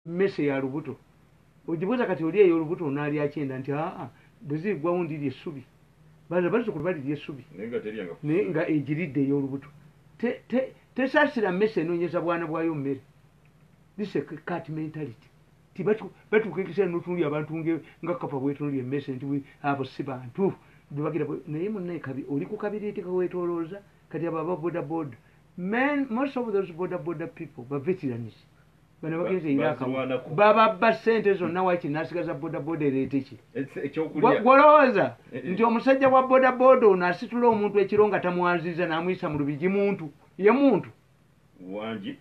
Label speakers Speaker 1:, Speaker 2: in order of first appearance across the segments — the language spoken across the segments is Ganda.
Speaker 1: mmese ya lubuto ogibuuza kati oli eyo olubuto onaali akyenda nti aa bwezigwawo ndirya essubi bazzukulu balirya essubi naye nga egiridde ey'olubuto tesaasira mmese enoonyeza bwana bwayo mmere. This is a cat mentality. Batuuka ekiseera n'otunuulya abantu nga kapa bwetunuulya emmese nti abo si bantu bebagira naye munnaye kabi oli ku kabiriiti kaweetoolooza kati abo aba bodaboda most of those bodaboda people ba veterans bano bagenze Iraq bababba ssente zonna waki n'asigaza bodaboda ereete ki gwolowooza nti omusajja wa bodaboda ono asitula omuntu ekiro nga tamwaziza n'amuyisa mu lubigi muntu ye muntu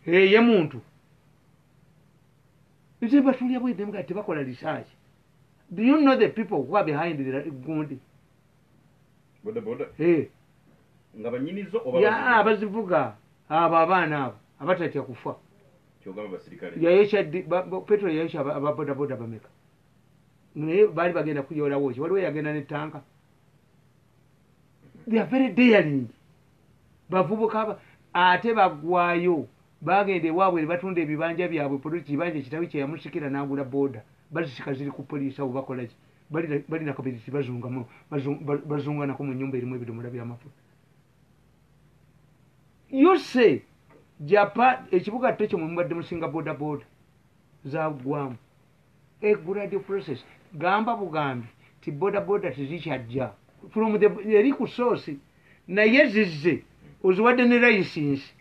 Speaker 1: ye muntu nti batulya bwedemu nga tebakola research. Do you know the people who are behind the gundi
Speaker 2: nga banyinizo
Speaker 1: abazivuga abo abaana abo abatatya kufa yayesha petro yayesha ababodaboda bameka naye baali bagenda kuyoolawo ki waliwo yagenda n'ettanka. They are very daring. Bavubuka ate bagwayo bagenda ewaabwe ne batunda ebibanja byabwe polisi kibanja kitabi kye yamusikira n'agula boda bazisika ziri ku polisi abo bakola ki balina kabiriti bazunganako mu nnyumba erimu ebidomola by'amafuta. You say Japan ekibuga tekyo mu mbadde musinga bodaboda zaggwamu eguladio process gamba bugambi ti bodaboda tezikyajja from the eri ku source naye zizze oziwadde ne license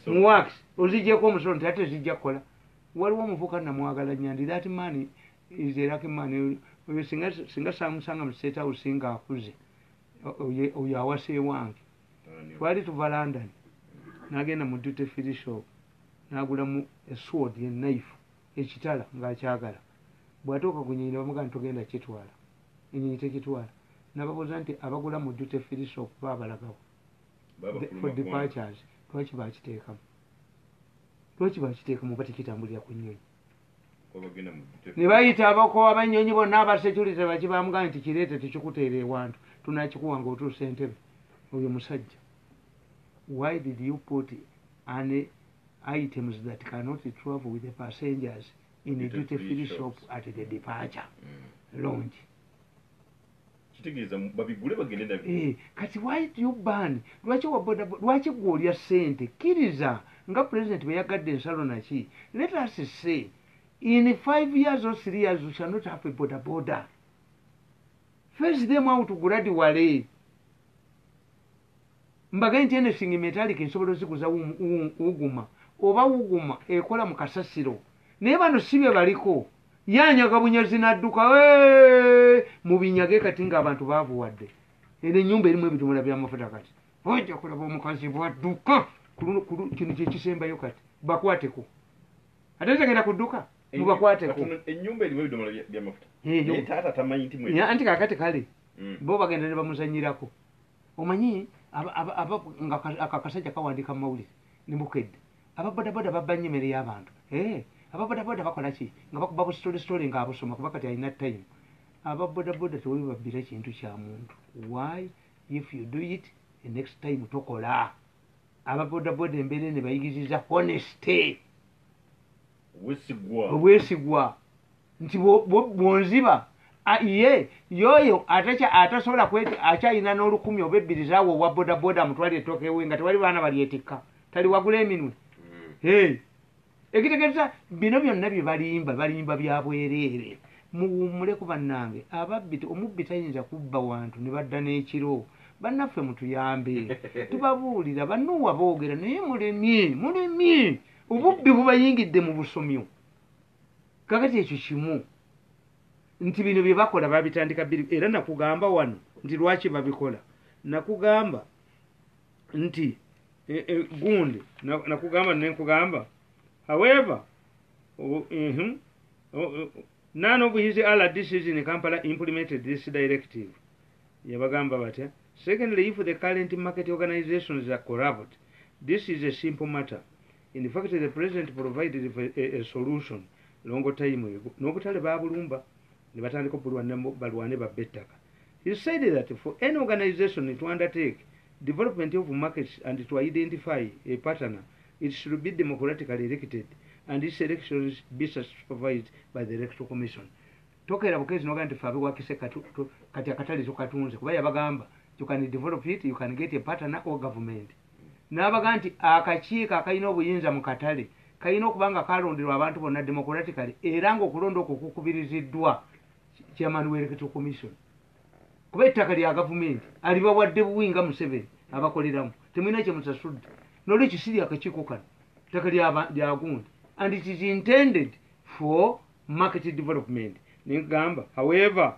Speaker 1: muwax ozijjeko omusolo nti ate zijja kukola. Waliwo omuvuka namwagala nyandi that man is a lucky man singa samusanga mu state house nga akuze oyo awase wange twali tuva London n'agenda mu duty free shop n'agulamu sword ye knife ekitala ng'akyagala bw'atuuka ku nnyonyi bamugamba togenda kitwala ennyonyi tekitwala n'ababuuza nti abagula mu duty free shop baabalagawo for departures lwaki bakiteekamu oba tekitambulira ku nnyonyi ne bayita abakowa b'ennyonyi bonna abasecurity bakibamugamba nti kireete tekikuteera ewantu tunakikuwa ng'otuusa entebe oyo musajja. Why did you put an items that cannot travel with the passengers in a duty free shop at the departure lounge? Kati why do you ban? Lwaki gwolya ssente kkiriza nga president bwe yagadde ensalo naki. Let us say in 5 years or 3 years we shall not have a boda. Face them out gradually. Mbagaye nti anything metallic nsobola ozikuza uguma oba uguma ekola mu kasasiro naye bano si bye baliko yanyaga bunyazi n'adduka mu binyage kati ng'abantu baavuwadde era ennyumba erimu ebidomola by'amafuta kati ojja kulaba omukazi bwadduka kino kyekisembayo kati bakwateko ate tegenda kudduka mubakwateko
Speaker 2: ennyumba erimu ebidomola by'amafuta taata tamanyi nti
Speaker 1: anti kakati kale bo bagenda ne bamuzanyirako omanyi akakasajja kawandika mu mawulire ne bukedde ababodaboda babba nnyo emmere y'abantu ababodaboda bakola ki nga bakuba busitole ng'abusoma kuba kati alina time. Ababodaboda tewebi babbira kintu kya muntu. Why if you do it the next time tokola. Ababodaboda embeera ne bayigiriza honesty obwesigwa nti bwonziba ye yoyo atasobola akyayina n'olukumi oba ebbiri zaawo owa bodaboda mutwali ettooka ewe nga tewali baana balyetikka tali wagula eminwe. Ekitegeeza bino byonna bye balimba bya bwereere. Muwummule ku bannange omubbi tayinza kubba wantu ne badda n'ekiro. Bannaffe mutuyambe tubabuulira bannuwa boogera naye mulemye obubbi bubayingidde mu busomyo. Kakati ekyo kimu nti bino bye bakola babitandika biri era nakugamba wano nti lwaki babikola. Nakugamba nti gundi nakugamba nenkugamba. However, none of his other decisions in Kampala implemented this directive. Yabagamba batya. Secondly, if the current market organizations are corrupt, this is a simple matter. In fact, the president provided a solution long time ago. Nobutale babulumba ne batandika balwane babba ettaka. He said that for any organization to undertake development of markets and to identify a partner, it should be democratically elected and its elections be supervised by the Electoral Commission. Tokera bukezi noga nti fabe wakise kati akatali tukatunze kuba yabagamba you can develop it, you can get a partner or government. Nabaga nti akakiika akayina obuyinza mu katale kayina okubanga kalonderwa abantu bonna democratically era ng'okulonda okwo kukubiriziddwa chairman w'Electoral Commission. Kuba ettaka lya gavumenti alibawadde buwinga Museveni abakoleramu temulina kye musasudde n'olwekyo si lyakakiiko kano ettaka lya gundi and it is intended for market development. Ningamba however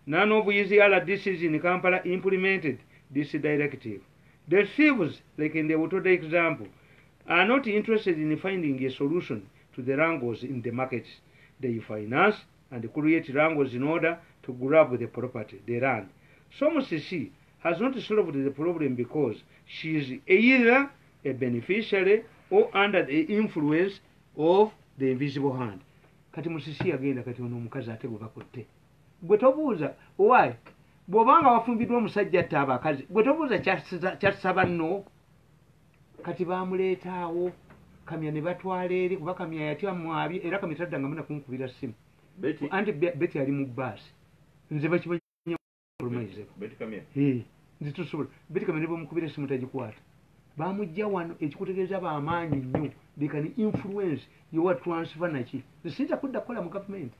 Speaker 1: none of his RDCs in Kampala implemented this directive. The thieves, like in the Utoda example, are not interested in finding a solution to the wrangles in the markets. They finance and create wrangles in order to grab the property, the land. So Musisi has not solved the problem because she is either a beneficiary or under the influence of the invisible hand. Kati Musisi agenda kati ono mukazi ate gwe bakutte. Gwe tobuuza why bw'obanga wafumbiddwa omusajja atta abakazi gwe tobuuza kyasaba nno kati baamuleetaawo kamya ne batwala eri kuba kamya yatya mwabye era kamya taddanga muna kunkubira ssimu anti beti ali mu bbaasi nze bakimanya nze tusobola beti kamya ne bamukubira essimu tagikwata baamujja wano ekikutegeeza baamaanyi nnyo they can influence your transfer naki zisiyinza kudda kukola mu gavumenti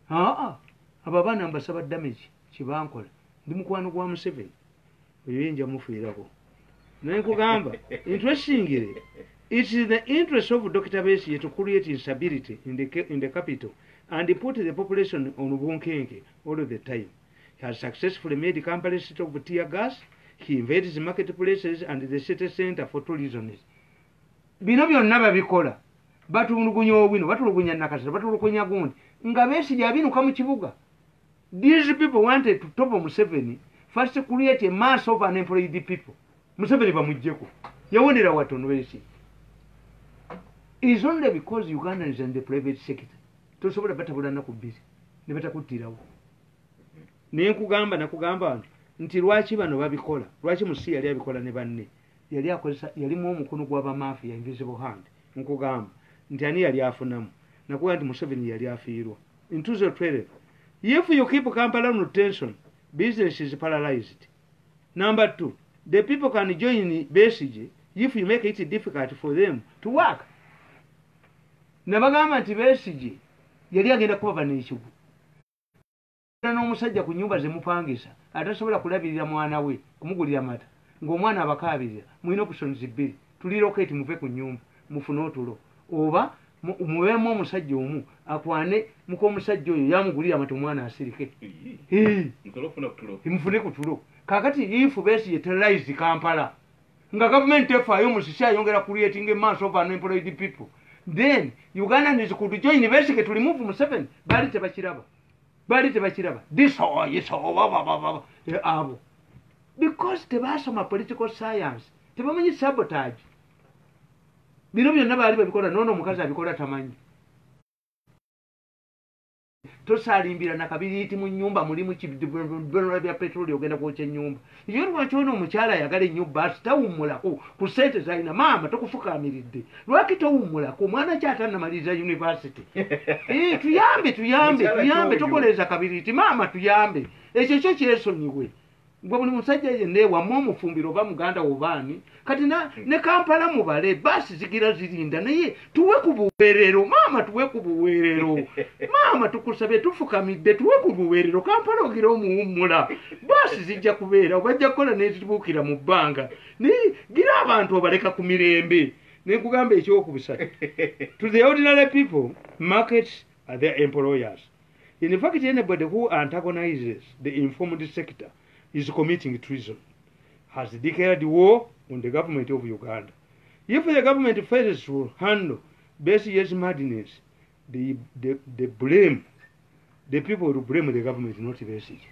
Speaker 1: abo abaana mbasaba damage kibankola ndi mukwano gwa Museveni oyo yinja mufiirako naye nkugamba interestingly it is the interest of Dr. Besigye to create instability in the capital and put the population on bunkenke all of the time. He has successfully made Kampala a city of tear gas. He invades the marketplaces and the city center for tourism. Bino byonna babikola batulugunya obwino batulugunya nakasira batulugunya gundi nga Besigye abinuka mu kibuga. These people wanted to top Museveni first to create a mass of unemployed people. Museveni bamujjeko yawonera watono Besigye. It is only because Uganda is in the private sector. Tosobola batabula na kubiri ne batakuttirawo. Naye nkugamba nakugamba nti lwaki bano babikola lwaki Musi yali abikola ne banne yali akozesa yalimu omukono gw'aba mafia invisible hand. Nkugamba nti ani yali afunamu nakuga nti Museveni yali afiirwa. In 2012 if you keep Kampala on tension, business is paralyzed. Number 2, the people can join Besigye if you make it difficult for them to work. Nabagamba nti Besigye yali agenda kuba n'ekigu. N'omusajja ku nnyumba ze mupangisa atasobola kulabirira mwana we kumugulira mata ng'omwana abakaabirira mulina options bbiri tuliroketi muve ku nnyumba mufune otulo oba mubeemu omusajja omu akwane muko omusajja oyo yamugulira amata omwana asirike mufune ku tulo kakati ifu Besigye terrorize Kampala nga gavumenti efaayo Musisi ayongera creating a mass of unemployed people then Ugandans could join Besigye to remove Museveni bali tebakiraba abo because tebasoma political science tebamanyi sabotage bino byonna baali babikola nono omukazi abikola tamanyi tosalimbira nakabiriiti mu nnyumba mulimu kibintu bya petroli ogenda kwokya ennyumba ekyo lwaki ono omukyala ayagala ennyo baasi tawummulako ku ssente zalina maama tokufukaamiridde lwaki towummulako omwana kyatannamaliriza university tuyambe tokoleeza kabiriiti maama tuyambe ekyo kyo kyesonyiwe gwe buli musajja yenna ewamu omufumbiro oba muganda wobaani kati ne Kampala mubale baasi zigira zirinda naye tuwe ku buweerero maama tuwe ku buweerero maama tukusabye tufukamidde tuwe ku buweerero Kampala ogira omuwummula baasi zijja kubeera obajja kukola n'ezibuukira mu bbanga naye gira abantu obaleka ku mirembe nekugamba ekyokubisatu to the ordinary people markets are their employers. In fact anybody who antagonizes the informed sector is committing treason, has declared war on the government of Uganda. If the government fails to handle Besigye's madness, they blame the people who blame the government, not Besigye.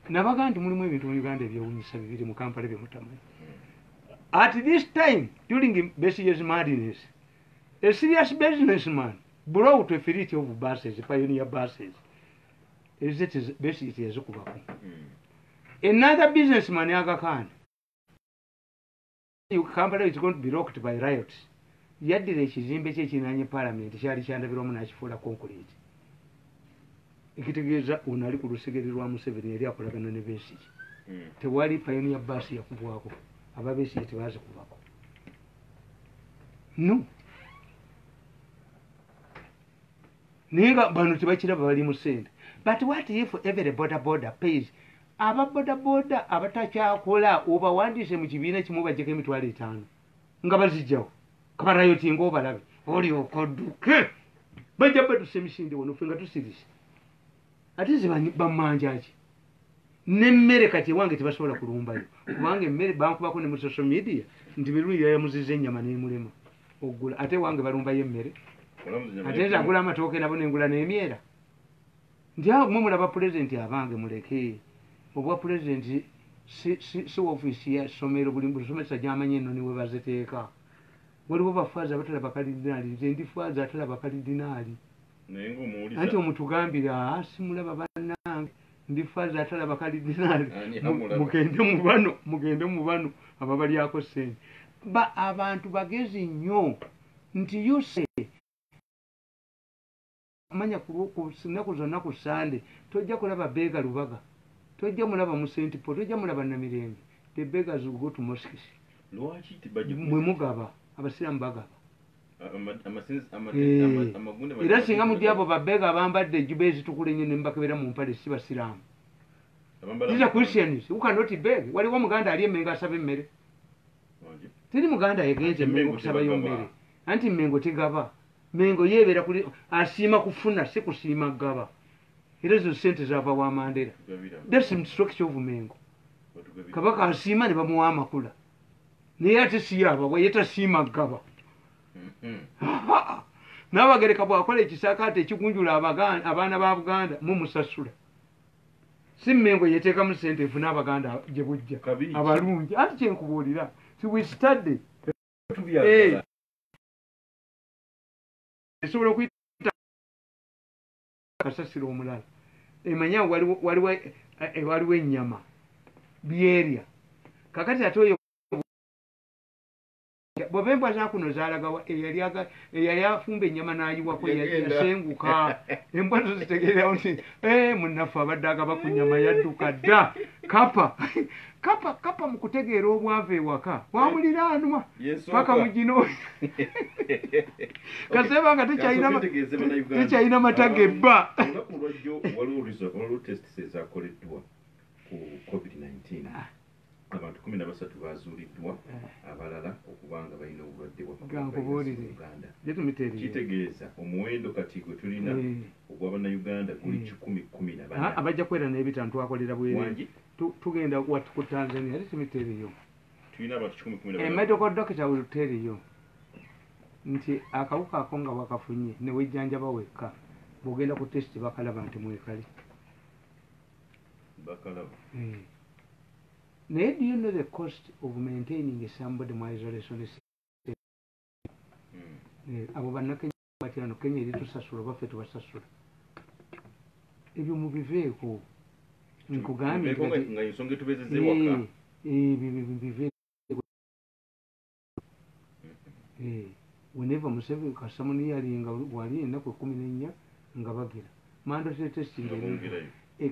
Speaker 1: Nabaga nti mulimu ebintu mu Uganda ebyewuunyisa bibiri mu Kampala byemutamanyi. At this time, during Besigye's madness, a serious businessman brought a fleet of buses, pioneer buses. Besigye yazikubako. Another businessman Aga Khan. Kampala is going to be rocked by riots. yaddira ekizimbe kye kinanye palamenti kyali kyandabirwamu n'akifuula concrete ekitegeeza ono ali ku lusegere lwa Museveni yali akolagana ne Besigye tewali pioneer bus yakubwako aba Besigye tebazikubako no naye nga bano tebakiraba bali mu ssente but what if every boda pays aba boda abatakyakola obawandiise mu kibiina kimu bajjeko emitwalo 5 nga bazijjawo kabarayo tinga obalabe oli okodduke bajja baduse emisinde wano ffe nga tusirise ate zibamanjaki nemmere kati ewange tebasobola kulumbayo kubanga emmere bankubako ne mu social media nti mirundi yayamuziza ennyama n'emulema ogula ate ewange balumbayo emmere ate nze agula amatooke nabo nengula n'emyera nti awo mwe mulaba pulezidenti abange muleke obwa pulezidenti si ofiisi ya ssomero buli somesa gy'amanyi eno niwe baziteeka waliwo bafaaza abatalaba kalidinaali nze ndi faaza atalaba kalidinaali anti omutugambira simulaba bannange ndi faaza atalaba kalidinaali mugende mu bano ababalyako ssente abantu bagezi nnyo nti yuse manya kunaku zonna ku sande tojja kulaba beega lubaga tojja mulaba mu St. Paul tojja mulaba Namirembe the beggars will go to mosques mwe mugaba abasiramu bagaba era singa mudi abo babega bambadde ejjuba ezitukula ennyo nembakebera mu mpale si basiraamu these are Christians who cannot beg waliwo omuganda ali emmengo asaba emmere teri muganda yegenze emmengo okusabayo mmere anti mmengo tegaba mengo yebeera kuli asiima kufuna si kusiima gaba era ezo ssente zaava wa Mandela that's instruction of mengo kabaka asiima ne bamuwa amakula naye ate siyaaba yetasiima gaba n'abagereka bwakola ekisaakaate ekigunjula abaana ba Buganda mumusasula si mmengo yeteekamu ssente efuna abaganda gye bujja abalungi anti kyenkubuulira tiwistadde esobola okuyita kasasiro omulala emanya waliwo ennyama byerya kakati ate oyo bw'oba embwa zakuno zaalagawa eyali afumba ennyama n'ayiwako yasenguka embwa zo zitegeerawo nti munnaffe abadde agaba ku nnyama yadduka dda kapa mu kutegeera obwavu ewaka wamuliraanwa paka mugino kaseeba nga tekyalina mataga ebba
Speaker 2: waliwo tests ezakoleddwa ku COVID-19 abantu 13 bazuuliddwa abalala okubanga balina obulwadde bwa kitegeeza omuwendo kati gwe tulina ogw'abannayuganda guli 10
Speaker 1: abajja kwera n'ebitano twakolera bwere tugenda ku Tanzania ate timiteriyo
Speaker 2: tulina abantu 10
Speaker 1: medical doctor will tell you nti akawuka ako nga wakafunye ne wejjanjaba wekka bw'ogenda ku test bakalaba nti mwekale
Speaker 2: bakalaba
Speaker 1: naye do you know the cost of maintaining somebody mu isolation abo bannakenya bati ano Kenya eri tusasula baffe tubasasula ebyo mubiveeko nkugambye
Speaker 2: nga ensonga etubezezza ewaka
Speaker 1: whenever Museveni kasamuni yalinga wali ennaku 14 nga bagira mandatory testing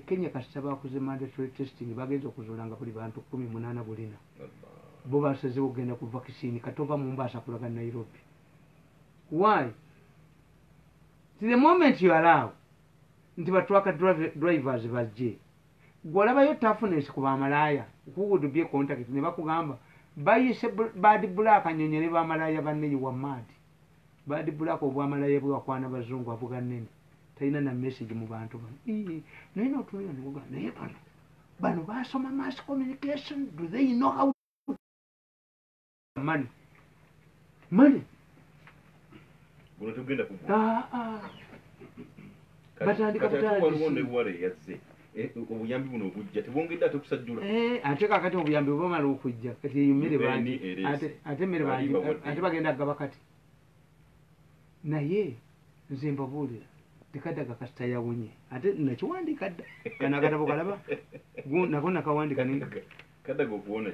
Speaker 1: Kenya kasita bakoze mandatory testing bagenza okuzuula nga buli bantu 18 bulina bo basazeewo okugenda ku vaccine katova mu Mombasa kulaga Nairobi. Why? To the moment you allow nti batwaka drivers bajje gwolabayo toughness ku bamalaya who would be contact ne bakugamba bayise bad black anyonyere bamalaya banne you were mad bad black obwamalaya bwakwana bazungu avuga nene taina na message mu bantu nino tuyo ngoga naye bano basoma mass communication. Do they know how money
Speaker 2: buno tugenda ku
Speaker 1: batandika
Speaker 2: obuyambi buno obujja tebongedde ate okusajjula
Speaker 1: ate kakati obuyambi bwamala okujja kati emmere bangi ate emmere bangi ate bagenda agaba kati naye nze mbabuulira tekadaga kasita yawunye ate nakiwandika dda kana akatabo kalaba nako nakawandika
Speaker 2: kadaga okuwona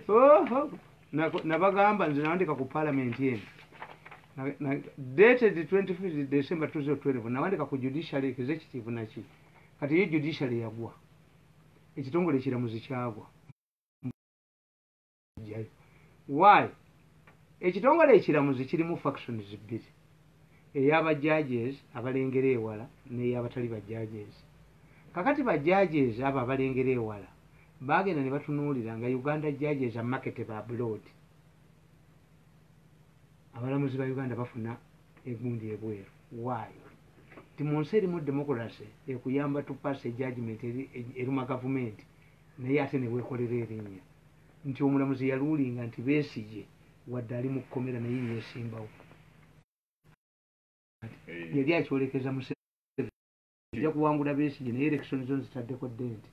Speaker 1: nabagamba nze nawandika ku palamenti eno dated 25 December 2012 nawandika ku judiciary executive naki kati ye judiciary yagwa ekitongole ekiramuzi kyagwa why ekitongole ekiramuzi kirimu factions bbiri ey'aba judges abalengera ewala n'ey'abatali ba judges kakati ba judges abo abalengera ewala bagenda ne batunuulira nga Uganda judges are marketable abroad abalamuzi ba Uganda bafuna egundi ebweru why ti mu nsi erimu democracy ekuyamba tupasa judgment eruma gavumenti naye ate ne weekolera erinnya nti omulamuzi yaluulinga nti Besigye wadde ali mu kkomera naye yeesimbawo yali akyolekeza Museveni ajja kuwangula Besigye naye election zone zitaddeko ddente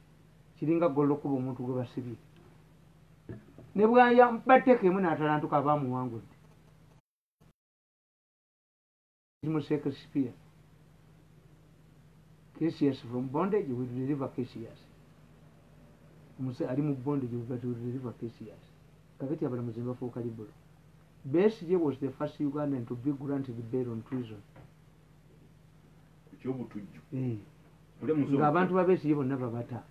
Speaker 1: kiringa gollo kuba omuntu gwe basibye ne bwayambatteko emu n'atalantuka abaamuwangudde mu Shakespeare Cassius from bondage will deliver Cassius ali mu bondage but will deliver Cassius kakati abalamuzi bafuuka libero Besigye was the first Ugandan to be granted bail on treason ng'abantu ba Besigye bonna babata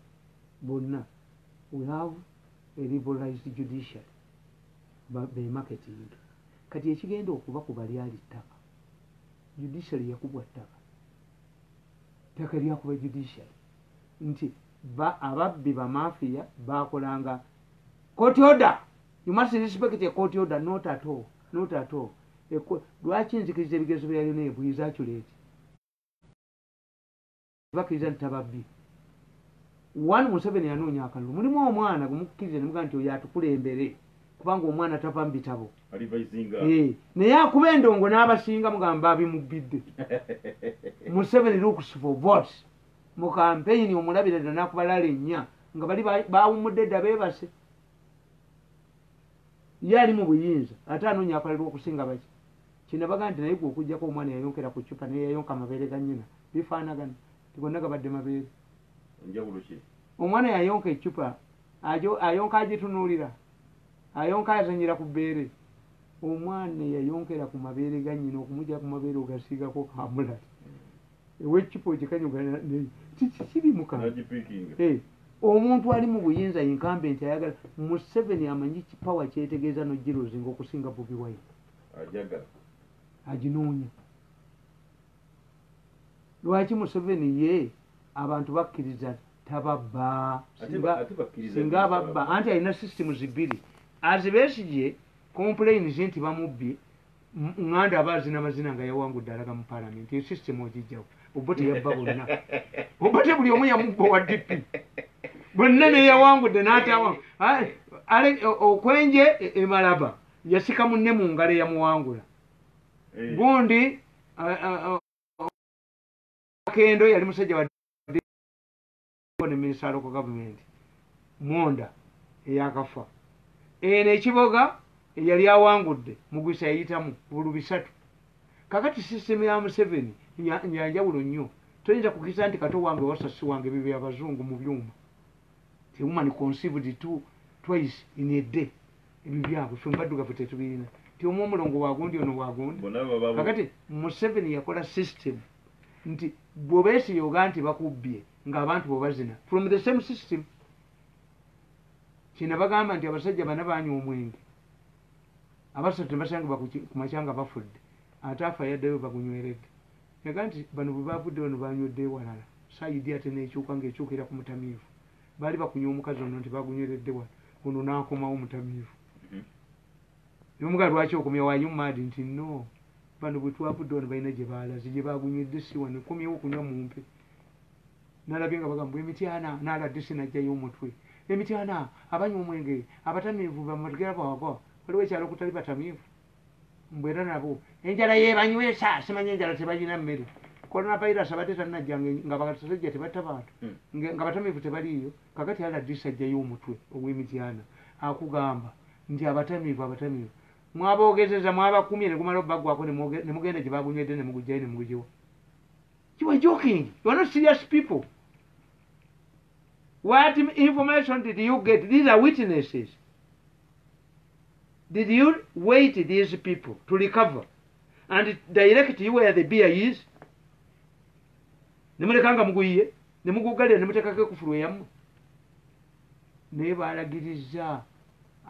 Speaker 1: bonna we have a liberalized judiciary bemarketing kati ekigenda okuba ku bali ali ttaka judiciary yakubwa ttaka lyakuba judiciary nti ababbi bamafiya bakolanga court order you must respect a court order not at all lwaki nzikiriza ebigezo byayo neebwiza aculeti bakiriza nti tababbi one Museveni yanoonya akalulu mulimu omwana gumukkiriza nemuga nti oyo atukulembere kubanga omwana tava mu bitabo naye akuba endongo n'abasinga mugamba abimubbidde Museveni looks for votes mu campaign omulabira ddala nakubalala ennya nga bali bawummudde dda beebase ye ali mu buyinza ate anoonya akalulu okusinga baki kinabaga nti naye gwe okugjako omwana yayonkera ku cupa naye yayonka amabeere ga nnyina bifaanagana tigonna gabadde mabeere omwana yayonka ecupa ayonka agitunuulira ayonka azanyira ku bbeere omwana yayonkera ku mabeere ga nnyina okumujja ku mabeere ogasiigako kamulati ewecupa ogikanyuga kiri mukama omuntu ali mu buyinza inkambe nti ayagala Museveni amanyi kipawa kyetegeeza nogirozinga okusinga Bobi Wine aginoonya lwaki Museveni ye abantu bakkiriza tababba singa ababba anti alina systems bbiri azibesigye complaints nti bamubbye nganda abazina mazina nga yawangudde alaga mu parliament e system ogijjawo obote yabba bonna obote buli omu yamubba wa DP bonna ne yawangudde n'atawa okwenje emalaba yasika munne mu ngalo yamuwangula gundi kendo yali musajja wa ne minister local government Mwonda eyakafa ene ekiboga yali awangudde mugwisa yayitamu bulu bisatu kakati system ya Museveni nyanjawulo nnyo toyinza kukisa nti kato wange wasasi wange bibe abazungu mu byuma the woman conceived twice in a day ebyo byabwe ffe mbaddugavu tetubirina ti omu omulongo wagundi ono wagundi kakati Museveni yakola system nti bwobeesiyoga nti bakubbye ng'abantu bwebazina from the same system kina bagamba nti abasajja bana banywa omwenge abasatu nebasangibwa ku makyanga bafudde ate afa yaddayo bagunyweredde yaga nti bano bwe bavudde bano banywedde ewalala sayidi ate neekyuka ng'ekyukira ku mutamiivu baali bakunywa omukazi ono nti bagunyweredde wala ono n'akomawo mutamiivu nomugaa lwaki okomya wayumaadi nti no bano bwe twavudde wano balina gye baalaze gye bagunywedde si wano ekomyewo okunywa mumpe nalabye nga bagamba emityana n'aladde sinajjayo omutwe emityana abanywa omwenge abatamiivu bamatugera bwagwa waliwo ekyalo okutali batamiivu mbwera nabo enjala yebanywesa simanye enjala tebalina mmere coronavirus abadde tannajjange nga basajja tebatta bantu nga batamiivu tebaliiyo kakati aladde sajjayo omutwe ogw'emityana akugamba nti abatamiivu mwaboogezeza mwabakumye ne gumala obbagwako ne mugenda gye bagunywedde ne mugujjayo ne mugujiwa you are joking. You are not serious people. What information did you get? These are witnesses. Did you wait these people to recover? and direct you where the beer is nemulekanga muguyiye nemugugalira nemutekako ekufulu eyammwe naye balagiriza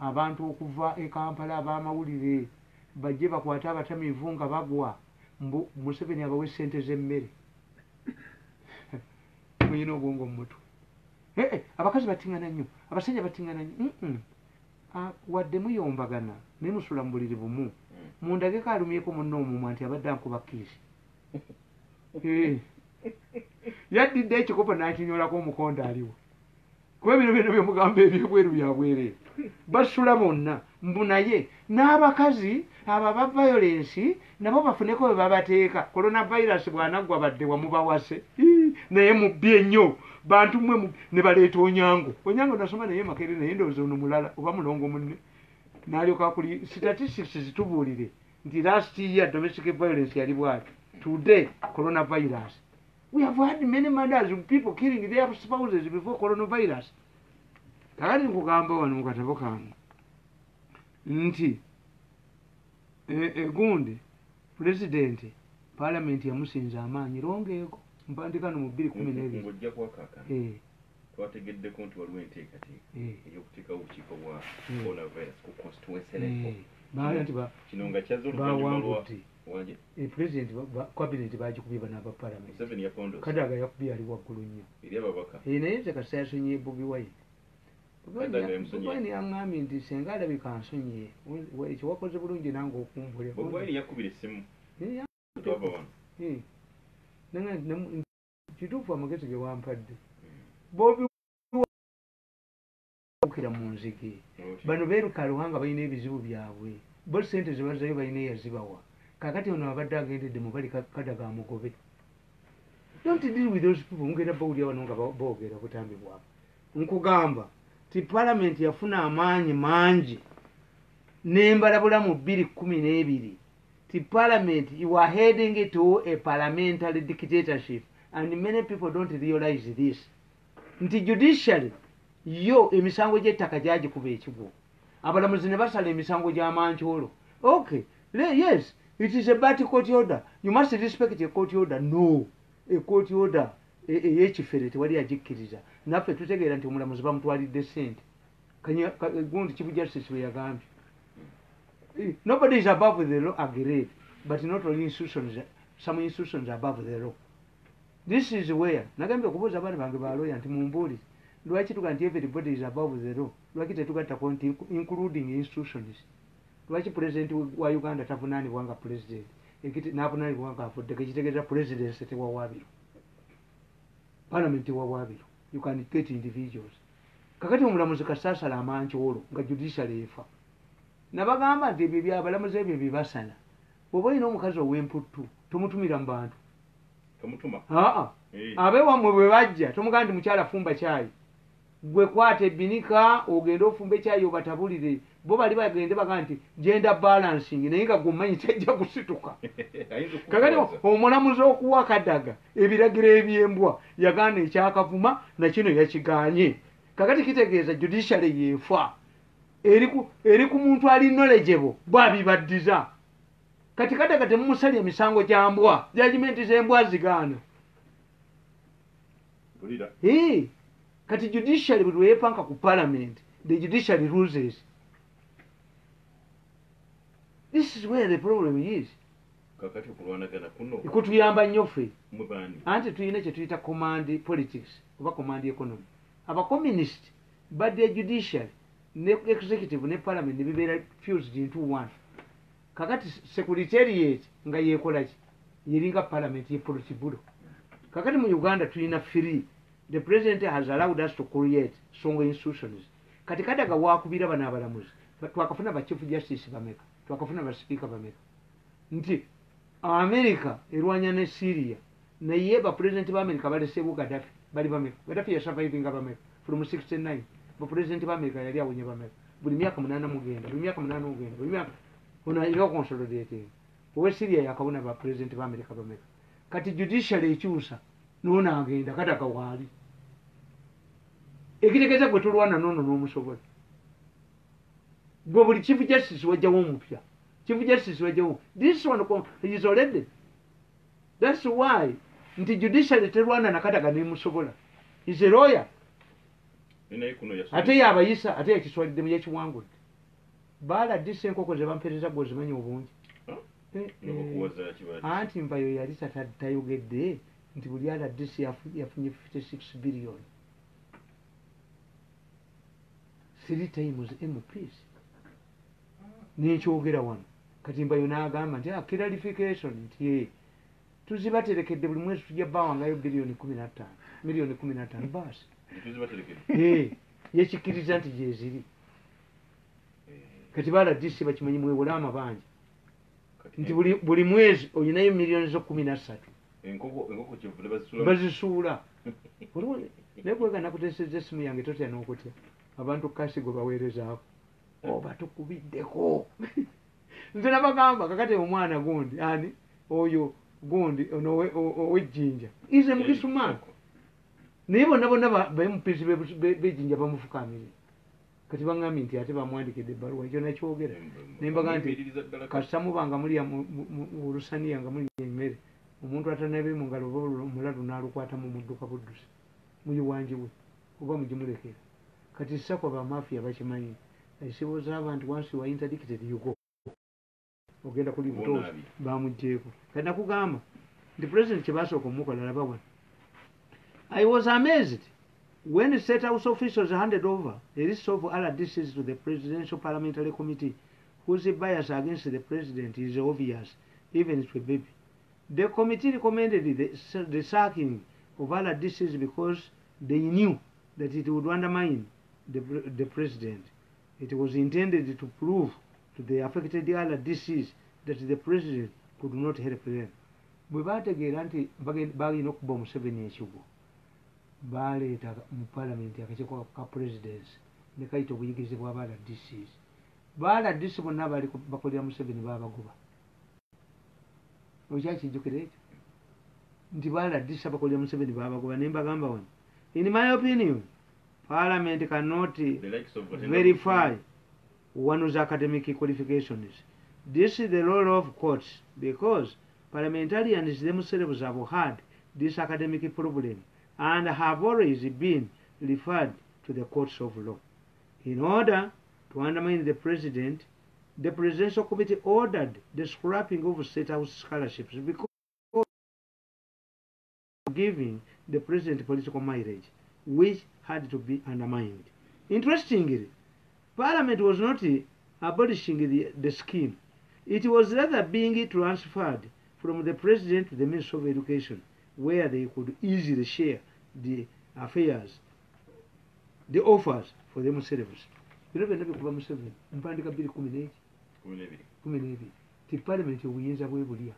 Speaker 1: abantu okuva e Kampala ab'amawulire bajje bakwate abatamiivu nga bagwa Museveni abawe ssente z'emmere muyina obwongo mu mutwe abakazi batingana nnyo abasajja batingana nnyo wadde muyombagana naye musula mu buliri bumu mundageko alumyeko munno omumwa nti abadde ankuba kiisi yaddidde ekikopo n'akinyolako omukondo aliwo kuba bino bino byemugamba ebyebweru byabwereere basula bonna mbu naye n'abakazi abo aba violensi nabo bafuneko bwe babateeka coronavirus bw'anaggwa badde wamubawase naye mubbi ennyo bantu mmwe ne baleeta Onyango nasoma naye Makerere naye ndowooza ono mulala oba mulongo munne n'alyoka kuli statistics zitubuulire nti last year domestic violence yali bwati today coronavirus we have had many murders of people killing their spouses before coronavirus kakati nkugamba wano mu katabo kange nti egundi president parliament yamusinza amaanyi longeeko mpandika no mu 2012
Speaker 2: ngojja kwakaka twategeddeko nti waliwo enteekateeka ey'okuteekawo obukiiko bwa coronavirus ku constituency level kino nga kyazze oluvannyuma wanje
Speaker 1: president cabinet bagikubye bana ba parliament Kadaga yakubye ali waggulu nnyo
Speaker 2: eri ababaka
Speaker 1: naye nze kasi yasonyiye Bobi Wine Wine yaŋŋambye nti senga alabika ansonyiye ekyo wakoze bulungi nange okumbulya
Speaker 2: Bobi Wine yakubira essimu
Speaker 1: kituufu amagezi ge wampadde Bobi okira mu nzige bano beeruka Ruhanga balina ebizibu byabwe bo sente zebazayo balina eyazibawa kakati ono abadde agendedde mubali Kadaga amugobe. Don't deal with those people ngenda bawulira wano nga boogera butambi bwabwe nkugamba ti parliament yafuna amaanyi mangi nembalabula mu 2012 ti parliament you are heading to a parliamentary dictatorship and many people don't realize this nti judiciary yo emisango gy'ettaka gyagikuba ekigwo abalamuzi ne basala emisango gy'amanchoolo okay yes it is a bad court order you must respect a court order no a court order ey'ekifere tewali agikkiriza naffe tutegeera nti omulamuzi bamutwalidde ssente gundi chief justice we yagambye nobody is above the law agreed but not all institutions some institutions are above the law this is where nagambye okubuuza abaana bange ba lawyer nti mumbuulire lwaki tuga nti everybody is above the law lwaki tetugattako nti including institutions lwaki president wa Uganda tavunaanibwa nga president n'avunaanibwa nga afudde kekitegeeza presidency tewawaabiro parliament tewawaabiro you can get individuals kakati omulamuzi kasaasala amanchoolo nga judiciary efa nabagamba nti ebyo byabalamuzi ebyo bibasana bw'oba olina omukazi ow'emputtu tomutumira mu bantu abeewammwe bwe bajja tomugamba nti mukyala fumba kyayi gwe kwata ebbinika ogende ofumba ekyayi obatabulire bo bali bagende baga nti gender balancing naye nga gwemanyi tajja kusituka kakati omulamuzi okuwa Kadaga ebiragiro ebyembwa yagana ekyakavuma nakino yakiganye kakati kitegeeza judiciary yeefa eri ku muntu ali knowledgeable bwabibaddiza kati Kadaga temumusalya emisango gya mbwa judgment z'embwa zigaana kati judiciary buli weepanka ku parliament the judiciary loses. This is where the problem is.
Speaker 2: Kakati okulwanagana kuno
Speaker 1: ikutuyamba nnyo ffe
Speaker 2: mubani
Speaker 1: anti tuyina kye tuyita command politics oba command economy aba communist badde judiciary ne executive ne parliament ne bibeera fused into one kakati secretariat nga yeekola ki yeringa parliament ye politibulo kakati mu Uganda tuyina free the president has allowed us to create strong institutions kati Kadaga waakubira bano abalamuzi twakafuna ba chief justice bameka twakafuna ba speaker bameka nti America erwanya ne Syria naye ba president ba America balesebo Gaddafi bali bameka Gaddafi ya surviving bameka from 69 ba president ba America yali awonye bameka buli myaka 8 mugenda buli myaka 8 mugenda buli myaka ona ilo consolidating owe Syria yakabona ba president ba America bameka kati judiciary ekyusa nona agenda Kadaga wali ekitegeza gwe tulwana nono n'omusobola gwe buli chief justice wajja w'omupya chief justice wajewo. This one is already. That's why nti judiciary terwana nakataga ni musobola. He's a lawyer. Ate yabayisa ate yakiswalidde mu yekiwangudde. Bala disi enkoko ze bampereza bwe zimanyi obungi. Anti mbayo yali tayogedde nti buli ala disi yafunye 56 billion. 3 times MPs. N'ekyogera wano. Kati mbayo n'agamba nti clarification nti tuzibaterekedde buli mwezi tujja bawangayo billion 15. Million 15 basi. Yekikkiriza nti gyeziri. Kati bala disi bakimanyi mwewole amabanja. Nti buli mwezi olinayo million zo 13.
Speaker 2: Enkoko kyevule
Speaker 1: bazisuula. Nekwega nakuteseza essimu yange totya n'okutya. Abantu kasigo baweerezaako. Oba tukubiddeko. Nze nabagamba kakati omwana gundi ani oyo gundi ow'ejjinja. Ize mukisumaako. Naye bonna bamupisi b'ejjinja bamufukaamire. Kati baŋŋambye nti ate bamwandikidde ebbaluwa ekyo nakyogera. Ne mbaga nti kasita mubanga mulya mu lusaniya nga mulya emmere. Omuntu atanabe mu ngalo oba omulalu n'alukwata mu mudduka buddusi. Muyiwanjibwe oba mugimulekera. Kati sakwa bamafiya bakimanyi. Isibo z'abantu once you are interdicted you go. Ogenda kuli butozi bamugjeeko. Kati nakugamba nti president kyebasooka omukola laba wano. I was amazed when the state house officials handed over a list of other DCs to the Presidential Parliamentary Committee, whose bias against the president is obvious, even to a baby. The committee recommended the sacking of other DCs because they knew that it would undermine the president. It was intended to prove to the affected other DCs that the president could not help them. Bwe baategeera nti balina okuba Museveni ekigo. Baleeta mu parliament akakiiko ka presidency ne kayita obuyigirize bw'abaala DCs. Baala DC bonna bali bakolera Museveni baabagoba. Okyakijjukira ekyo nti baala DC abakolera Museveni baabagoba ne mbagamba wano. In my opinion, Parliament cannot verify one's academic qualifications. This is the role of courts because parliamentarians themselves have had this academic problem and have always been referred to the courts of law. In order to undermine the president, the Presidential Committee ordered the scrapping of state house scholarships because giving the president political mileage, which had to be undermined. Interestingly, Parliament was not abolishing the scheme. It was rather being transferred from the president to the Ministry of Education, where they could easily share the affairs, the offers for themselves. You know, kuba Museveni mpandika 212 ti Parliament obuyinza bwebulia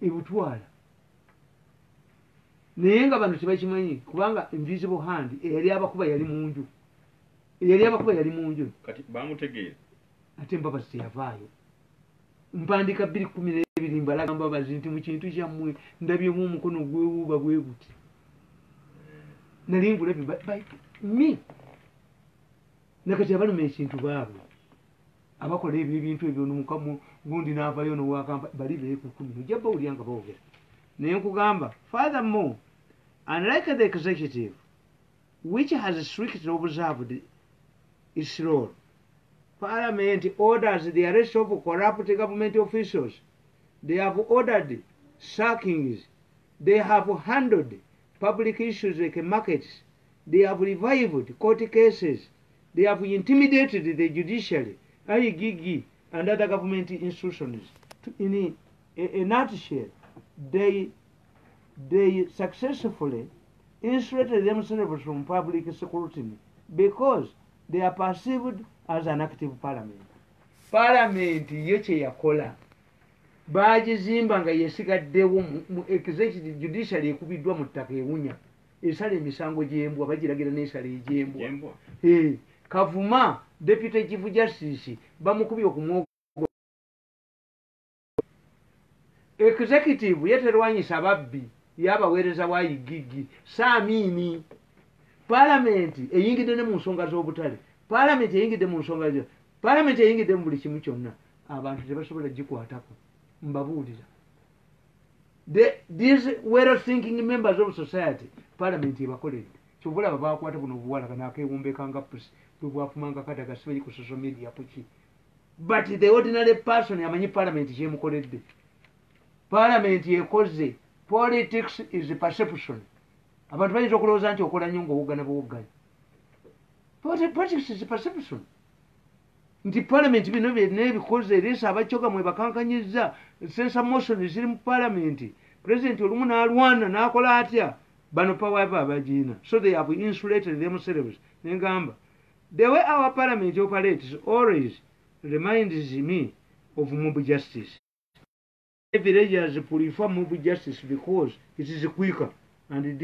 Speaker 1: ebutwala naye nga bano tebakimanyi kubanga invisible hand eyali abakuba yali munju
Speaker 2: kati bamutegeera
Speaker 1: ate Mbabazi teyavaayo mpandika 212 mbalaga Mbabazi nti mu kintu kyammwe ndabyemu omukono gwewuuba bwe guti nali ngulabye mi nakati abaluma ekintu baabo abakola ebintu ebyo n'omukamu gundi n'avayo n'owakampa bali beeku 10 ojja bawulira nga boogera naye nkugamba furthermore, unlike the executive which has strictly observed its role, Parliament orders the arrest of corrupt government officials. They have ordered sackings. They have handled public issues like markets. They have revived court cases. They have intimidated the judiciary, IGG, and other government institutions. In a nutshell, they successfully insulated themselves from public scrutiny because they are perceived as an active parliament. Parliament ye kye yakola baagizimba nga yesigaddewo mu executive judiciary ekubiddwa mu ttaka ewunya esala emisango gy'embwa bagiragira n'esala egy'embwa. Kavuma deputy chief justice bamukubye okumwogo executive yeterwanyisa babbi yabaweereza waayigigi saamini. Parliament eyingidde ne mu nsonga z'obutale. Parliament eyingidde mu nsonga zo. Parliament eyingidde mu buli kimu kyonna. abantu tebasobola gikwatako mbabuulira these well thinking members of society parliament ebakoledde kyobulaba bakwata buno obuwala kanakewumbekanga pusi bwebwafumanga kadaga sibali ku social media kuki but the ordinary person amanyi parliament kyemukoledde parliament ekoze politics is perception abantu bayinza okulowooza nti okola nnyo ngaowogana buwogganya politics is perception nti parliament bino byonna ebikoze eresa abakyoga mwe bakankanyiza sensa motion ziri mu parliament president olumu n'alwana n'akola atya bano pawapa abagiina so they have insulated themselves nengamba the way our parliament operates always reminds me of mob justice. Villagers prefer mob justice because it is quicker and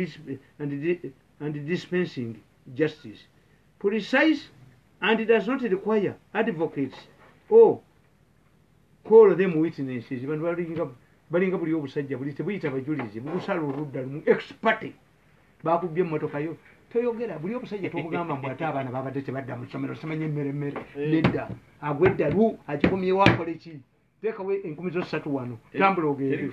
Speaker 1: dispensing justice, precise, and it does not require advocates or call them witnesses. Balinga buli obusajja buli tebuyita bajulizi bugusala oludda lumu expert bakubye emmotoka yo toyogera buli obusajja tobugamba mbu ate abaana babadde tebadda mu ssomero simanye emmere nedda agwedda lu akikomyewo akole ki teekawo enkumi zosatu wano tambula ogende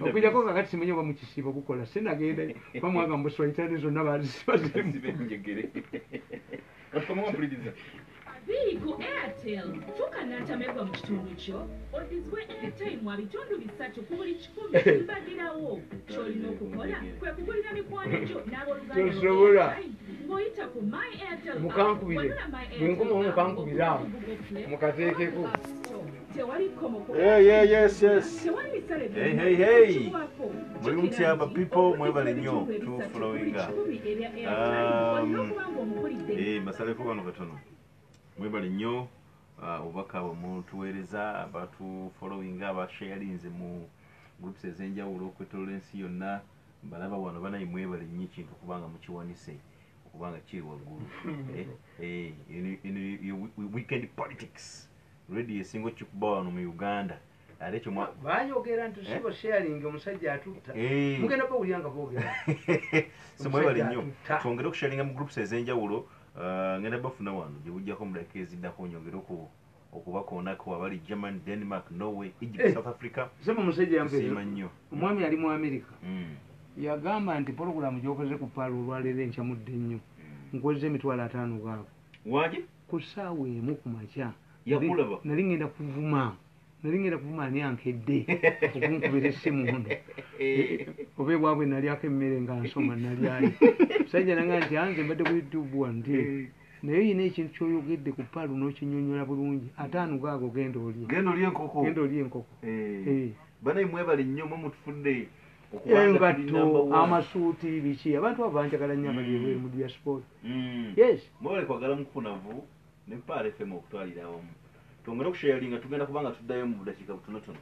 Speaker 1: okwijjako kakati simanyi oba mu kisiibo bukola sinagenda bamwaga mu buswahitani zonna bazibaziremu
Speaker 3: Bigo Airtel tukanatamerwa mu kitundu kyo odizwe airtime mu bitundu bisatu ku buli 10 kibagirawo kyolina okukola kwe kugulira mikwano gyo
Speaker 1: tosobola
Speaker 3: ng'oyita ku my airtel
Speaker 1: mukankubire bwenkomawo mukankubire awo mukateekeko
Speaker 3: tewali komo
Speaker 4: yes
Speaker 3: tewali misale
Speaker 4: hey muli mutyaba people mwebale nnyo tu followinga masaleko kano katono mwebale nnyo obubaka bwemutuweereza abatu followinga abasharinze mu groups ez'enjawulo okwetoolola ensi yonna balaba wano banayi mwebale nnyo ekintu kubanga mukiwanise okubanga kiri waggulu weekend politics radio esinga okikuba wano mu Uganda ate ekyo
Speaker 1: bayogera nti sibo sharing omusajja atutta mugenda bawulyanga boogera
Speaker 4: so mwebale nnyo twongere okusharinga mu groups ez'enjawulo ngenda bafuna wano gye bujjako muleke eziddako nyongere okubakoonako abali Germany, Denmark, Norway, Egypt, South Africa.
Speaker 1: Sema musajja
Speaker 4: yampeema nnyo
Speaker 1: omwami ali mu America yagamba nti pologulamu gyokoze ku paalo olwaleero enkyamude nnyo nkoze emitwalo 5 gaabo
Speaker 4: waje
Speaker 1: ku ssaawa emu ku makya
Speaker 4: yakulaba
Speaker 1: nali ngenda kuvuma ani ankedde okunkubira essimu ono oba bwabwe nalyako emmere nga nsoma nalyayo musajja nanga nti anze mbadde ku YouTube wante naye yina ekintu kyoyogedde ku paalu n'okinyonyola bulungi 5 gaago genda olye enkoko
Speaker 4: banayi mwebale nnyo mutufudde
Speaker 1: engatto amasuuti biki abantu abo banjagala nnyo abali ebweru mu diaspora yes
Speaker 4: mwebale kwagala mukunavu ne Mpaala FM okutwalira awamu twongere okusharinga tugenda kubanga tuddayo mu budakiika butonotono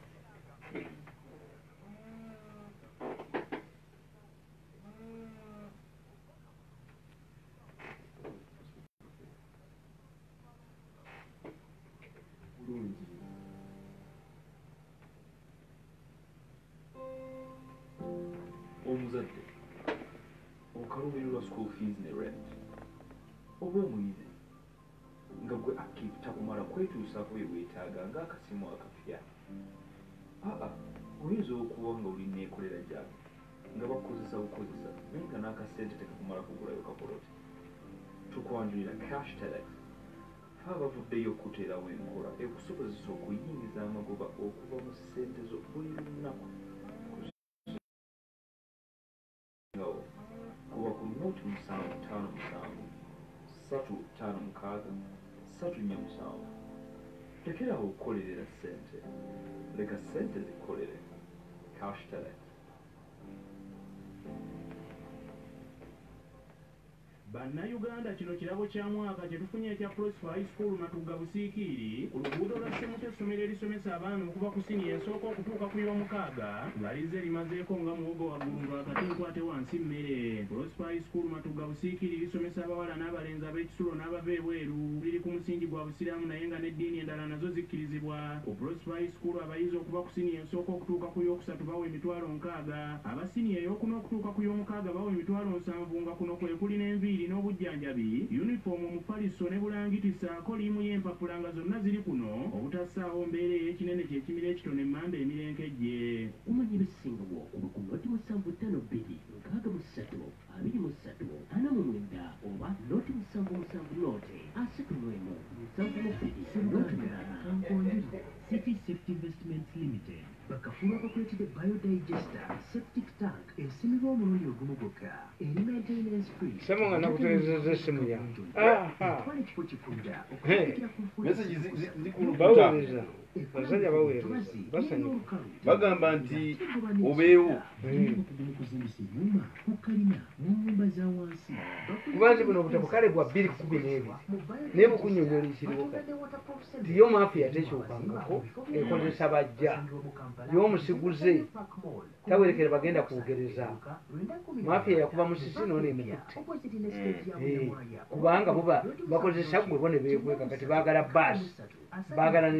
Speaker 2: omuzadde okaluubirwa school fees ne rent oba omuyizi nga gwe active takumala kwetuusaako bye weetaaga ng'akasimu akapya oyinza okuba nga olina ekolera gyabwe nga bakukozesa bukozesa naye nga n'akasente tekakumala kugulayo kapoloti tukwanjulira cash telex abavuddeyo okuteerawo enkola ekusobozesa okuyingiza amagoba okuva mu ssente zo buli lunaku kuba ku noti 757 lekerawo okukolerera ssente leka ssente zikolere cash telex
Speaker 5: Bannayuganda kino kirabo kya mwaka kye tufunye ekya Prosper High School Matugga Busiikiri ku luguudo lwa Ssemuto essomero erisomesa abaana okuva ku siniya esooka okutuuka ku y'omukaaga ng'alize limazeeko nga muwogo waggulu ng'akati nkwate wansi mmere. Prosper High School Matugga Busiikiri lisomesa abawala n'abalenzi ab'ekisulo n'abava ebweru liri ku musingi gwa busiraamu naye nga n'eddiini endala nazo zikkirizibwa. Ku Prosper High School abayizi okuva ku siniya esooka okutuuka ku y'okusatu bawa emitwalo 60, aba siniya ey'okuna okutuuka ku y'omukaaga bawa emitwalo 70 nga kuno kwe kuli n'enviiri n'obujjanjabi yunifoomu omufaliso ne bulangiti ssaako liimu y'empapula nga zonna ziri kuno obutassaawo mbeera ey'ekinene ky'ekimira ekitono emmamba emirenkejje
Speaker 6: umanyi ebisinga bw'okulu ku noti 752 63 oba noti 777 noti 3 City Safety Investments Limited bakafulu abakuletedde biodigester septic tank esimibwa omulundi ogumu gwokka eri maintenance free
Speaker 1: Sema nga nakutegeezezza essimu yange.
Speaker 6: twala ekifo kifunda
Speaker 4: message zikulukuta
Speaker 1: Basajja baweereza basanyuka.
Speaker 4: bagamba nti obeewo
Speaker 6: kuzimbisa ennyumba ku kalina n'ennyumba za wansi
Speaker 1: Kubanze buno obutabo kale bwa 212 naye bukunnyonnyola ekiriwo kati. Tiyo mafiya tekyukangako ekozesa bajja y'omusiguze tawerekera bagenda kwogereza mafiya yakuba musisi none emukutte kubanga buba bakozesa gwe bone beekweka kati baagala baasi baagala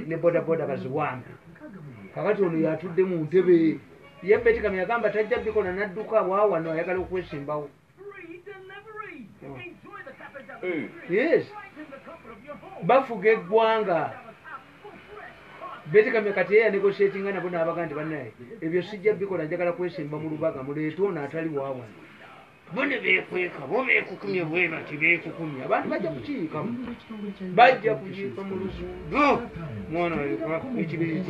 Speaker 1: ne bodaboda baziwambe kakati ono yatudde mu ntebe ye Betikam yagamba tajja bikola n'adduka waawano ayagala okwesimbawo. Yes bafuga eggwanga Betikam kati yeya negotiatinga nabo n'abaga nti bannaye ebyo sijja bikola njagala kwesimba mu lubaga muleete ono atali waawano bone beekweka bo beekukumye bwe bati beekukumye abantu bajja kukiikamu bajja kukiika mu luguudo mwana ekibiri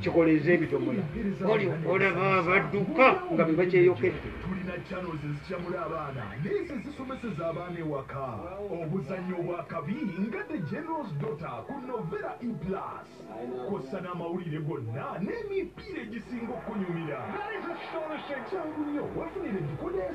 Speaker 1: kikoleza ebitomola oli olaba badduka nga be bakyeyokedde.
Speaker 7: tulina channels ezikyamula abaana n'ezo ezisomeseza abaana ewaka obuzannyo obwakabi nga the general's daughter ku novera e plus kossa n'amawulire gonna n'emipiira egisinga okunyumira kyangu nnyo wafunire dikoda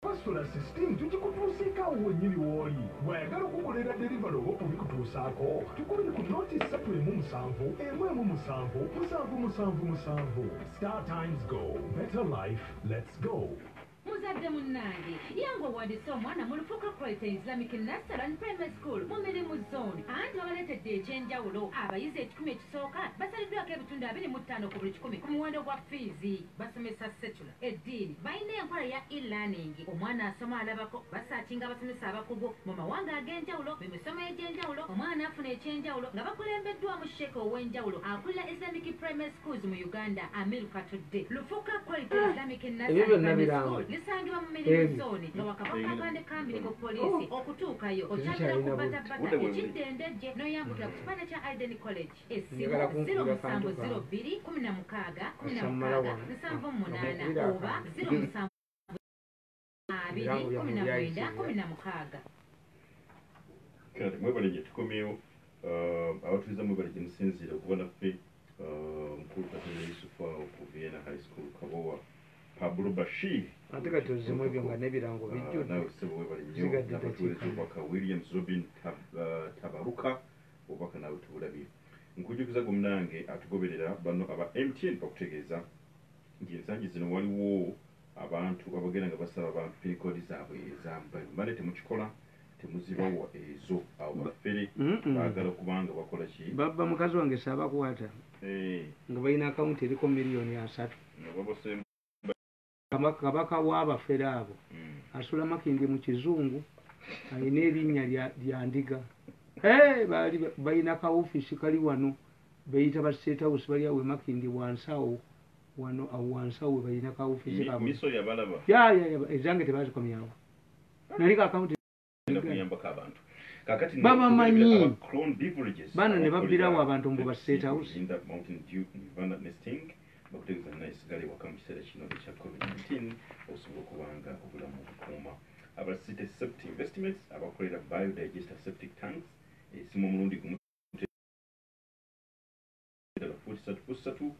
Speaker 7: Pastoral system tugikutuusiikawo wennyini w'oli bw'ayagala okukolera derivari oba okubikutuusaako tukubire ku noti 3177777 Star Times Go Better Life Let's Go.
Speaker 3: Muzadde munnange yange owandiise omwana mu lufuka kwete Islamic Nursery and Primary School mu mirimu zone anti babaleetedde ekyenjawulo abayizi 10 ekisooka basaliddwako ebitundu 25 ku buli 10 ku muwendo gwa fiizi basomesa setula eddiini balina enkola ya e-learning omwana asoma alabako basaakinga abasomesa abakugu mu mawanga ag'enjawulo bemisomo egy'enjawulo omwana afuna ekyenjawulo nga bakulembeddwamu sheeka ow'enjawulo akulira Islamic Primary Schools mu Uganda Amiru Katudde lufuka kwete Islamic Nursery and Primary School lisangibwa mu mirimu zone nga wakabaka akande kambiri ku poliisi okutuukayo okyagala kubatabata ekiddendejje n'oyambukira ku kipande kya Aiden College essimu 0702 16 16 78 oba 07 2
Speaker 4: kati mwebale gye tukomyewo abatuliza mwebale gye musinziira okuba naffe mukulu Katonda Yusufu awo ku Vienna High School Kabowa Pablo Bashir
Speaker 1: ate kati ozimu ebyo nga n'ebirango bijjudde
Speaker 4: nawe sebo webale nnyo n'abatuweereza obubaka Williams Robin Tabaruka obubaka nawe tubulabye nkujukiza gomnange atugoberera bano aba MTN bakutegeeza nti ensangi zino waliwo abantu abagenda nga basaba ba pinikodi zaabwe ezambalumale temukikola temuzibawa ezo awo baffere baagala kubanga bakola ki
Speaker 1: babba mukazi wange saabakwata nga balina akawunti eriko miliyoni 3 kabaka w'abafere abo asula makindi mu kizungu alina erinnya lya ndiga balina ka ofiisi kali wano beyita ba State House bali awo makindi wansawo wano awo wansawo balina ka ofiisi kabo
Speaker 4: miso yabalaba
Speaker 1: ezange tebazikomyawo nali ka akawunti
Speaker 4: kuyambako abantu kakati
Speaker 1: babamanyi
Speaker 4: Crown Beverages
Speaker 1: bano ne babbirawo abantu mbu ba State House
Speaker 4: Mountain Dew Nirvana Nesting bakutegeeza naye sigale waka mu kiseera kino ekya COVID-19 osobola okubanga obulamu bukuuma aba City Septic Investments abakolera biodigester septic tanks esimu omulundi gumu 43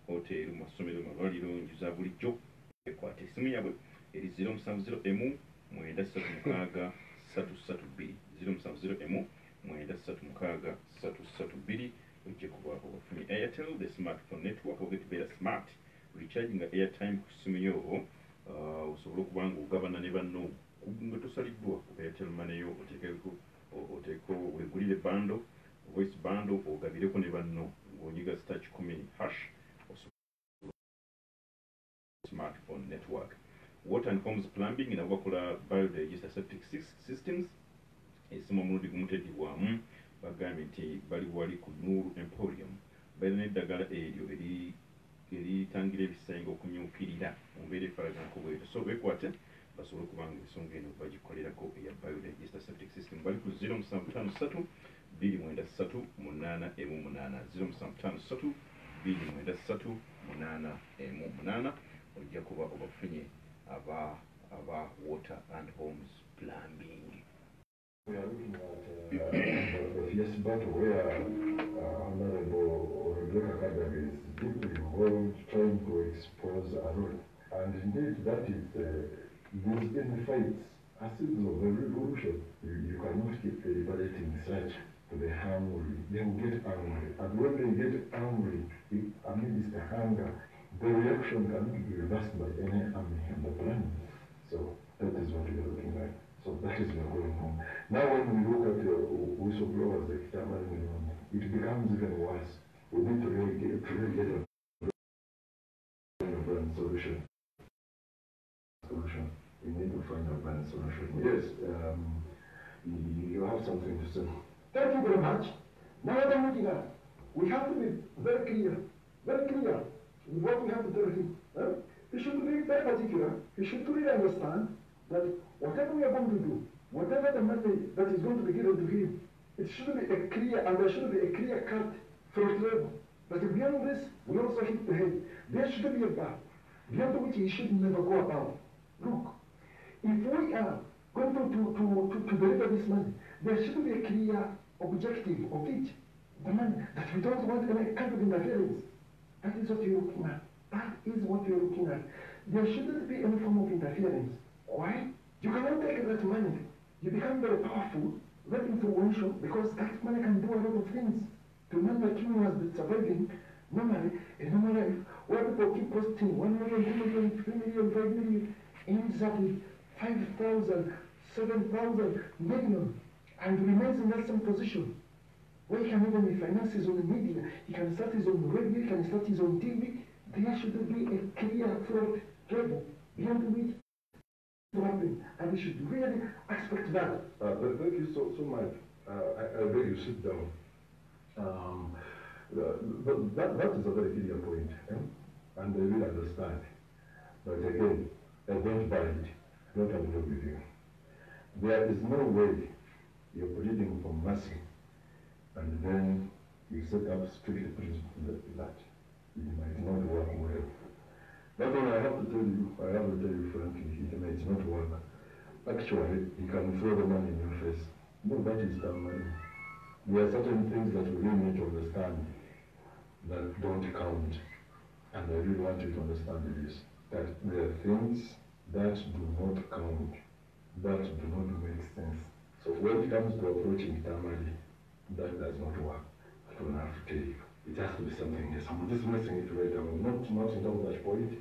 Speaker 4: hoteri mu masomero malwaliro enju za bulijjo ekwata esimu yabwe eri 070 936 332 070 936 ujje kuba obafunye Airtel the smartphone network okutibera smart recharging airtime ku simu yo osobola okubanga ogabana ne banno nga tosaliddwa ku Airtel money yo oteeko wegulire bando voice bando ogabireko ne banno ng'onyiga *10# smartphone network water and homes plumbing nabo bakola biodigester septic systems esimu omulundi gumuteddibwamu bagambye nti bali wali ku Nuru Emporium balina eddagala eryo eritangira ebisenga okumyukirira mu mbeera efalaganko bwetyo so bekwate basobole okubanga ensonga eno bagikolerako eya biodigester septic system bali ku 0753 293 818 0753 293 818 ojja kuba obafunye aba water and homes plumbing.
Speaker 8: We are looking at the fierce battle where Honorable Rebecca Kadaga is deeply involved trying to expose Arun. And indeed, that is these in fights, as is of the revolution, you cannot keep deliberating such to the hungry. They will get angry. And when they get angry, amidst the hunger, the reaction cannot be reversed by any army and the plan. So that is what we are looking at. So that is what going on. Now when we look at whistleblowers, it becomes even worse. We need to really get a brand solution. We need to find a brand solution. Yes, you have something to say.
Speaker 9: Thank you very much. Now what I'm looking at, we have to be very clear with what we have to tell him. He should be very particular. He should really understand that whatever we are going to do, whatever the money that is going to be given to him, it should be a clear, and there should be a clear cut first level. But beyond this, we also hit the head. There should be a bar, beyond which he should never go about. Look, if we are going to deliver this money, there should be a clear objective of it. The money, that we don't want any kind of interference. That is what you're looking at. That is what you're looking at. There shouldn't be any form of interference. Why? You cannot take that money. You become very powerful, very influential, because that money can do a lot of things. To man like you has been surviving normally in normal life, where people keep posting 1 million, 2 million, 3 million, 5 million, ends up with 5,000, 7,000 million, and remains in that same position. Where he can even finance his own media, he can start his own radio, he can start his own TV. There should be a clear throat level beyond which and we should really expect that.
Speaker 8: Thank you so much. I beg you sit down. But that is a very clear point, and I will understand. But again, I don't buy it. I don't agree with you. There is no way you're pleading for mercy, and then you set up strict principles that it might not work well. That's all I have to tell you. I have to tell you frankly, it might not work. Actually, you can throw the money in your face. No, that is the money. There are certain things that we really need to understand that don't count. And I really want you to understand this, that there are things that do not count, that do not make sense. So when it comes to approaching Tamale, that does not work. I don't have to tell you. It has to be something else. I'm just messing it right now. Not in terms of that point.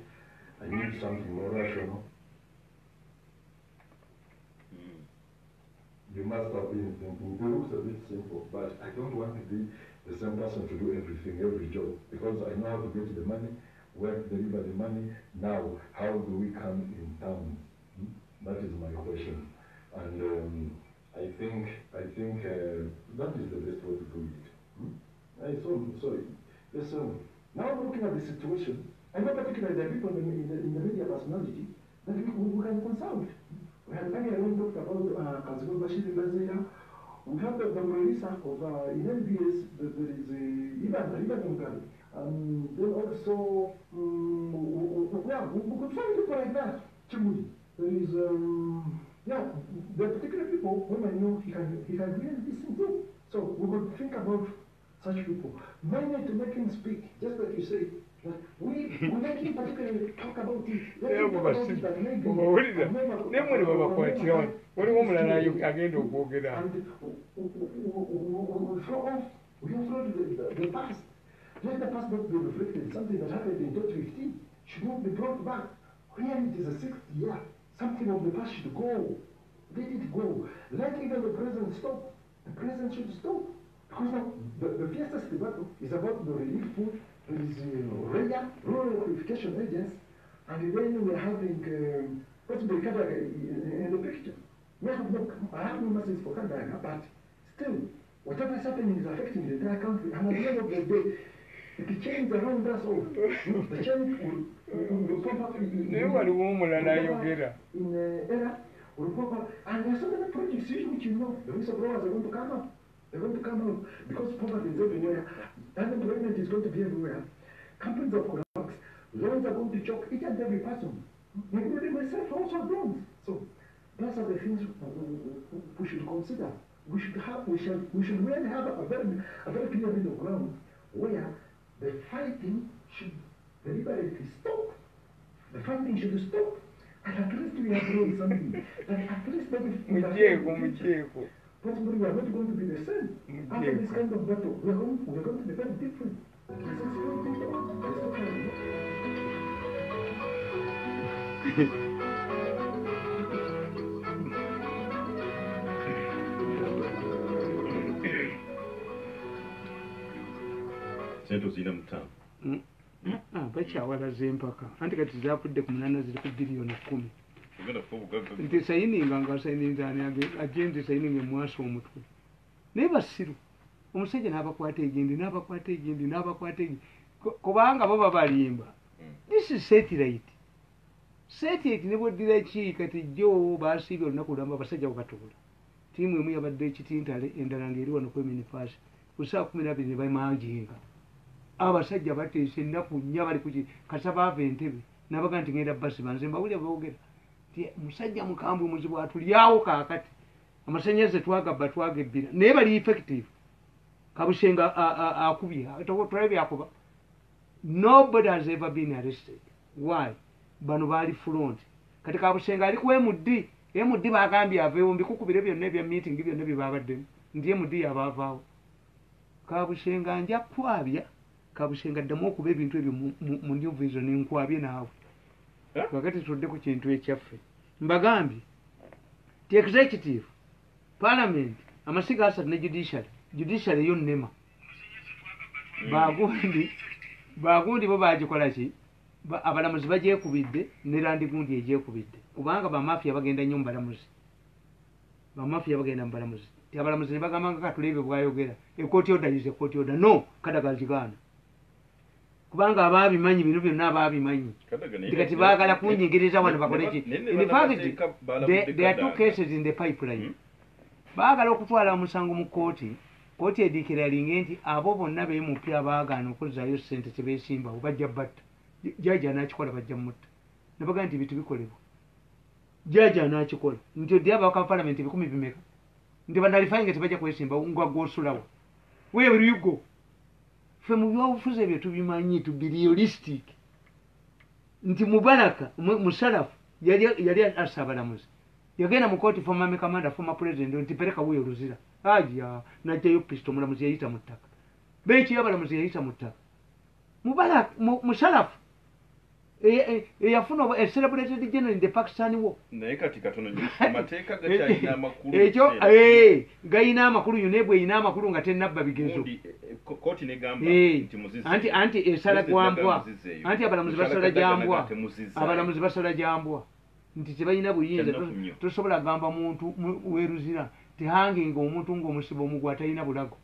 Speaker 8: I need something more rational. You must have been thinking. It looks a bit simple, but I don't want to be the same person to do everything, every job, because I know how to get the money, where to deliver the money. Now, how do we come in town? That is my question. And I think that is the best way to do it. Sorry. Listen, now I'm looking at the situation. I know particularly the people in the media personality that we can consult. We had earlier on talked about Kazuo Bashir Bazira. We have the release of in NBS, there is Ivan Mugabe. Then also, we could find people like that. Chimudi. There is, there are particular people whom I know he can really listen to. So we could think about such people. Mainly to make him speak, just like you say. We make him particularly talk about it.
Speaker 1: Owulira nemwe ne babakwatira waliwo omulala agenda okwogera.
Speaker 9: And we throw the past. Let the past not be reflected. Something that happened in 2015 should not be brought back. Here it is the 6th year. Something of the past should go. Let it go. Let even the present stop. The present should stop. Because now the fiercest debate is about the relief food. There is REA, Rural Electrification Agents, and then we're having possibly Kadaga in the picture. I have no message for Kadaga, but still, whatever is happening is affecting the entire country. And at the end of the day, the change around us all, the change will pop up in era, will pop up. And there are so many projects which you know, the whistleblowers are going to come up. They're going to come out because poverty is everywhere, unemployment is going to be everywhere, companies are collapsed, loans are going to choke each and every person, including myself, also loans. So those are the things we should consider. We should really have a very clear middle ground where the fighting should deliberately stop. The fighting should stop, and at least we are doing something. And at least maybe possibly we are not going to be the same. After this kind of battle, we're going to be very different.
Speaker 4: Sente zina mutano.
Speaker 1: Bakyawalaze empaka anti kati zaafudde ku munana ziri ku biliyoni 10 nti sayininga nga sayininzaani agende sayininga emwasa omutwe naye basiru omusajja n'abakwata egendi kubanga bo babalimba. This is satellite ne bwoddira ki kati jjo baasiibye olunaku lwamba abasajja bwebatuula tiimu emu yabadde ekitintale endala ng'eri wano kweminifaasi ku saa 12 ne bamanjinga abasajja bateese ennaku nnya bali kuki kasa baava entebe nabaga nti ngenda basi banze mbawulira boogera ti musajja mukambwe muzibu atulyawo kaakati amasannyalaze twagabba twagebbira naye bali effective Kabushenga akubye tulabye akuba. Nobody has ever been arrested. Why? Bano bali front kati Kabushenga alikuwa MD bagambye aveewo mbikukubire byonna ebya meeting byonna byebabaddemu ndi MD yabavaawo. Kabushenga nja kwabya Kabushenga ddamu okuba ebintu ebyo mu New Vision nkwabye naawe wakati tudde ku kintu ekyaffe mbagambye the executive parliament amasiga asatu ne judiciary yo nnema bagundi bo bagikola ki abalamuzi bagyekubidde ne landigundi egyekubidde kubanga bamafia bagenda nnyo mubalamuzi ti abalamuzi ne bagamba nga katulebe bwayogera ekoti order is a court order no kadagazigana kubanga ababimanyi bino byonna ababimanyi kati baagala kunyingiriza wano bakole ki in fact there are two cases in the pipeline baagala okutwala omusango mu kooti edikiralinga nti abo bonna beemupya baagaana okuzzaayo ssente tebeesimbawo bajja batta jaja anakikola bajja mutta nabagaa nti bitu bikolebwa jaja anakikola nti oddi abawaka palamenti 10 bimeka nti banalifayinga tebajja kwesimbawo ngwagwosulawo where will you go ffe mu byobufuzi ebyo tubimanyi to be realistic nti Mubaraka musalafu yali asabalamuzi yagenda mu kooti former commander former president nti pereka wuyo luzira aja najjayo pisto mulamuzi yayita mu ttaka beeki yabalamuzi yayita mu ttaka Mubaraka musalafu eyafuna a celebrated general in the Pakistan war
Speaker 4: naye kati katono amateeka gakyalina amakulu
Speaker 1: ekyo gayina amakulu yonebwe yina amakulu nga tennabba bigezo
Speaker 4: kooti negamba nti muzizi
Speaker 1: anti esala gwambwa anti abalamuzi basala jambwa nti tebalina buyinza tosobola gamba muntu weruzira tehanginga omuntu ng'omusiba omugwa atalina bulago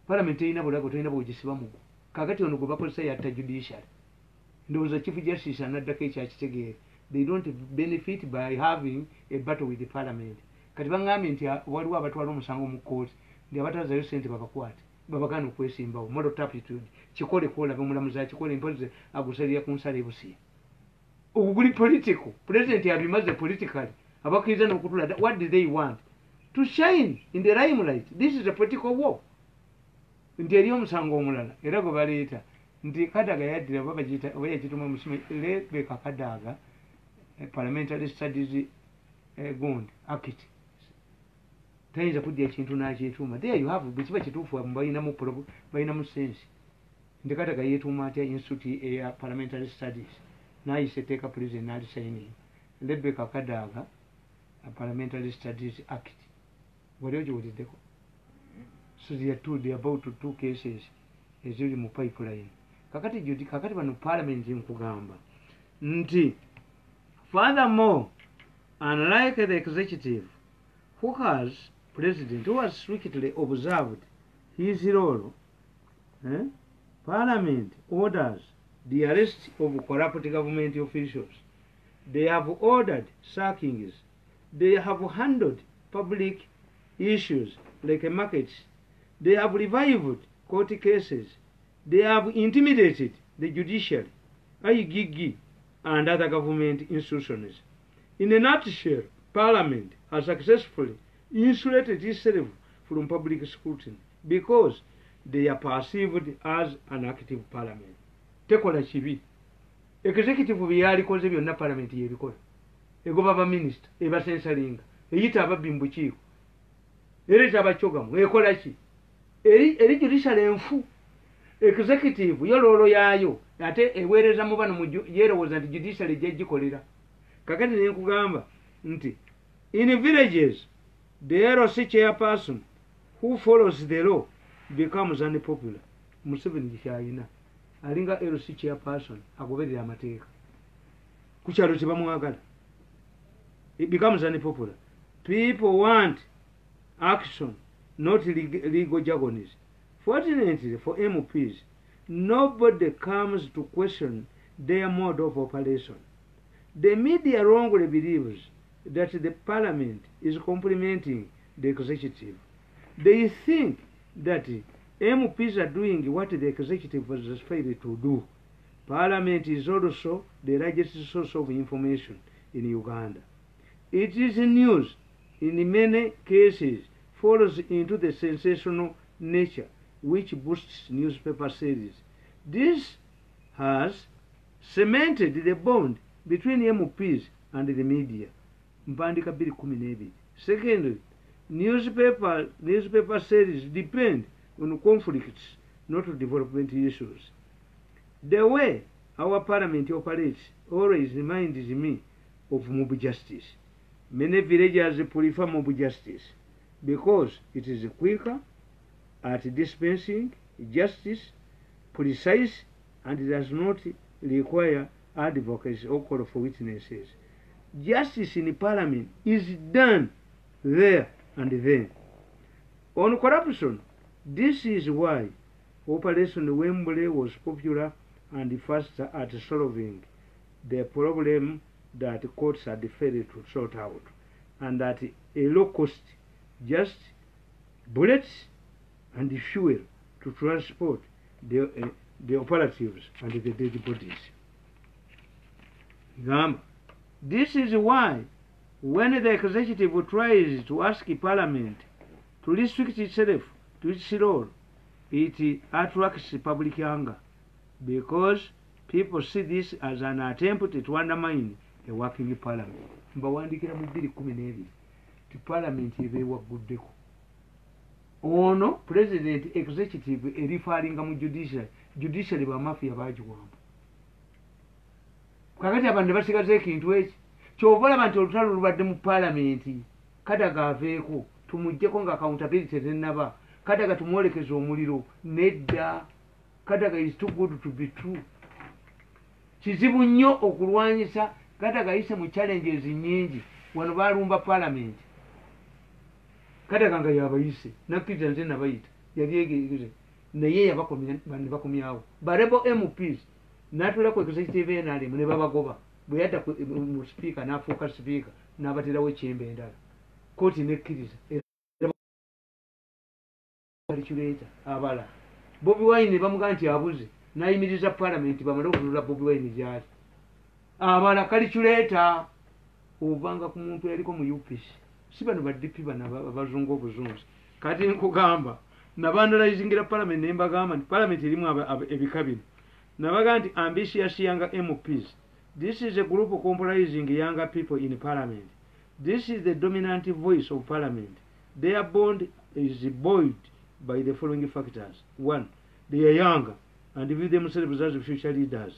Speaker 1: palamenti erina bulago talina bwegisiba mugwa kakati ono gwe bakozesa yatta judiciary ndowooza chief justice anaddako ekyakitegeera they don't benefit by having a battle with the parliament kati bangambye nti waliwo abatwala omusango mu kooti ndi abatalazayo sente babakwate babagana okwesimbawo moral turpitude kikole kwolabe omulamuzi akikole mpozi agusalira ku nsala ebusiya oguguli political president abimaze politically abakkiriza n'okutula what did they want to shine in the limelight this is a political war nti eri omusango omulala era gwe baleeta nti Kadaga yaddira oba yakituma musome Rebecca Kadaga parliamentary studies gond act tayinza kudya ekintu n'akyetuma there you have bwe kiba kituufu balinamu sensi nti Kadaga yeetuma atya institute eya parliamentary studies n'ayise etteeka president n'alisayininga Rebecca Kadaga parliamentary studies act wali ogiwuliddeko so they are about two cases eziri mu pipeline kakati bano parliament nkugamba nti Furthermore, unlike the executive, who has president, who has strictly observed his role, Parliament orders the arrest of corrupt government officials. They have ordered sackings. They have handled public issues like markets. They have revived court cases. They have intimidated the judiciary, IGG, and other government institutions. In a nutshell, Parliament has successfully insulated itself from public scrutiny because they are perceived as an active Parliament. Tekola chibi. Executive byalikoze byonna Parliament yebikola. Egoba ba minister, eba sensalinga, eyita ababimbu kiiko. Ereta abachogamu, ekola ki? Eri judicial enfu. Executive yololo yayo ate ewereza mu bano yerowoza nti judicial gyegikolera. Kakati ne nkugamba nti in villages the LOC chairperson who follows the law becomes unpopular. Museveni kyayina alinga LOC chairperson agoberera amateeka ku kyalo kye bamwagala. It becomes unpopular. People want action, not legal jargon. Fortunately for MPs, nobody comes to question their mode of operation. The media wrongly believes that the Parliament is complementing the executive. They think that MPs are doing what the executive has failed to do. Parliament is also the largest source of information in Uganda. It is news in many cases falls into the sensational nature which boosts newspaper series. This has cemented the bond between MPs and the media. Mpandika 2:12. Secondly, newspaper series depend on conflicts, not development issues. The way our Parliament operates always reminds me of mob justice. Many villagers prefer mob justice because it is quicker at dispensing justice, precise, and does not require advocacy or call for witnesses. Justice in Parliament is done there and then. On corruption, this is why Operation Wembley was popular and faster at solving the problem that courts had failed to sort out, and at a low cost, just bullets and fuel to transport the operatives and the dead bodies. This is why when the executive tries to ask Parliament to restrict itself to its role, it attracts public anger because people see this as an attempt to undermine a working Parliament. Mbawandikira mu 2:12 ti Parliament ebeewa guddeko. Ono president executive erifalinga mu judiciary ba mafia bagiwamba. Kakati abantu basigaze ekintu eki kyovola bantu olutalo lubadde mu Parliament Kadaga aveeko tumujjeko nga accountability tennaba. Kadaga tumwolekeza omuliro nedda. Kadaga is too good to be true. Kizibu nnyo okulwanyisa. Kadaga yise mu challenges nyingi wano balumba Parliament. Kadaga nga yabayise nakkiriza nze nabayita yali egeze naye yabakomyawo barebo MPs natulako executive NRM ne babagoba bwe yadda mu speaker n'afuuka speaker n'abaterawo ekyembe endala kooti nekkiriza calculator abala Bobi Wine bamugaa nti abuze n'ayimiriza Parliament bamale okulula Bobi Wine gyali abala calculator ovanga ku muntu yaliko mu UPC si bano baddipi bana abazungu obuzunzi kati nkugamba nabandalizingira Parliament ne mbagamba nti Parliament erimu ebika bino nabaga nti ambitious younger MPs. This is a group comprising younger people in Parliament. This is the dominant voice of Parliament. Their bond is buoyed by the following factors. 1. They are younger and view themselves as future leaders.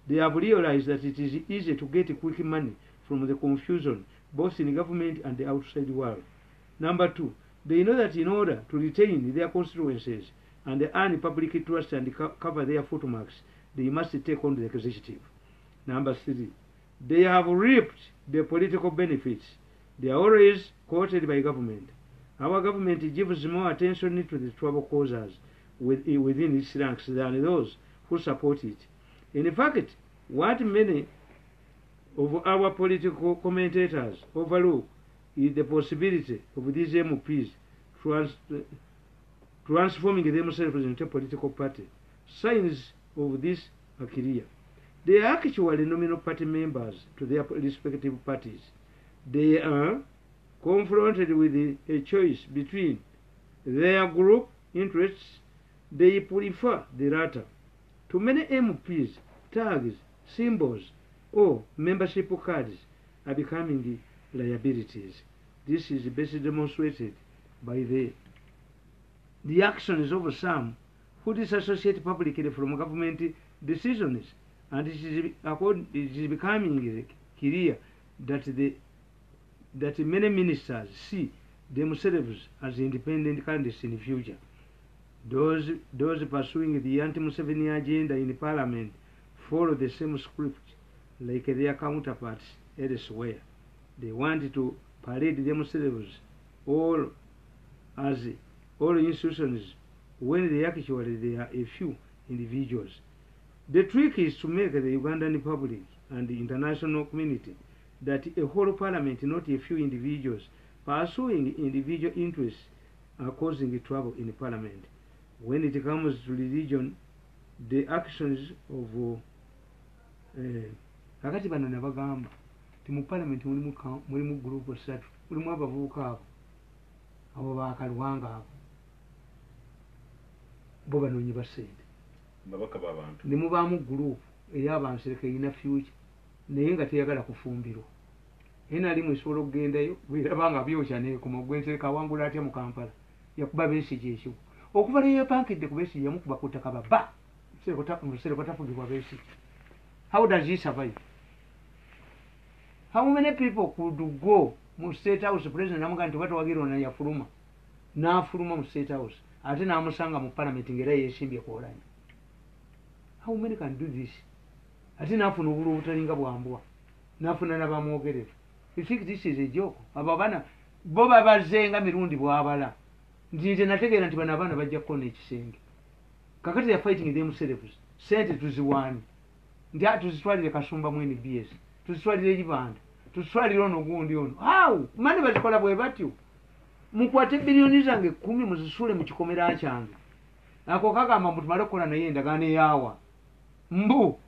Speaker 1: They have realized that it is easy to get quick money from the confusion both in government and the outside world. Number 2. They know that in order to retain their constituencies and earn public trust and cover their footmarks, they must take on the executive. Number 3. they have reaped the political benefits. They are always quoted by government. Our government gives more attention to the trouble causers within its ranks than those who support it. In fact, what many of our political commentators overlook is the possibility of these MPs transforming themselves into a political party. Signs of this are clear. They are actually nominal party members to their respective parties. They are confronted with a choice between their group interests. They prefer the latter. To many MPs, tags, symbols, or membership cards are becoming liabilities. This is best demonstrated by the actions of some who disassociate publicly from government decisions, and it is becoming clear that many ministers see themselves as independent candidates in the future. Those pursuing the anti-Museveni agenda in Parliament follow the same script like their counterparts elsewhere. They want to parade themselves all as all institutions when they actually are a few individuals. The trick is to make the Ugandan public and the international community that a whole parliament, not a few individuals, pursuing individual interests are causing trouble in the parliament. When it comes to religion, the actions of kakati bano nabagamba ti mu parliament mulimu group 3 mulimu abavubuka abo bakalwanga abo bo banoonyi basente
Speaker 4: babaka b'abantu
Speaker 1: ne mubaamu group ey'abansereka erina future naye nga teyagala kufumbirwa NRM esobola okugendayo bw'eraba nga byokya neekoma gwensereka awangula atya mu Kampala yakuba Besigye ekyo okuva leyo yepankidde ku Besigye yamukuba ku ttaka baba Musereko tafugibwa Besigye. How does he survive? How many people could go mu State House president namuga nti batwagirwa na yafuluma n'afuluma mu State House ate n'amusanga mu parliament ngera yeesimbye ku olanyi? How many can do this? Ate n'afuna obululu obutalinga bwambwa n'afuna n'abamwogerera. You think this is a joke? Abo abaana bo babazenga mirundi bwabala nti nze nategeera nti bano abaana bajja kukona ekisenge kakati they are fighting themselves. Sente tuziwaani nti tuzitwalire Kasumba mu NBS, tuzitwalire Kibanda, tuzitwalire ono gundi ono. How? Mani bazikola bwe batyo. Mukwate biliyoni zange 10 muzisule mu kikomera kyange. Ako kagamba mbu tumale kukola naye endagaano eyaawa. Mbu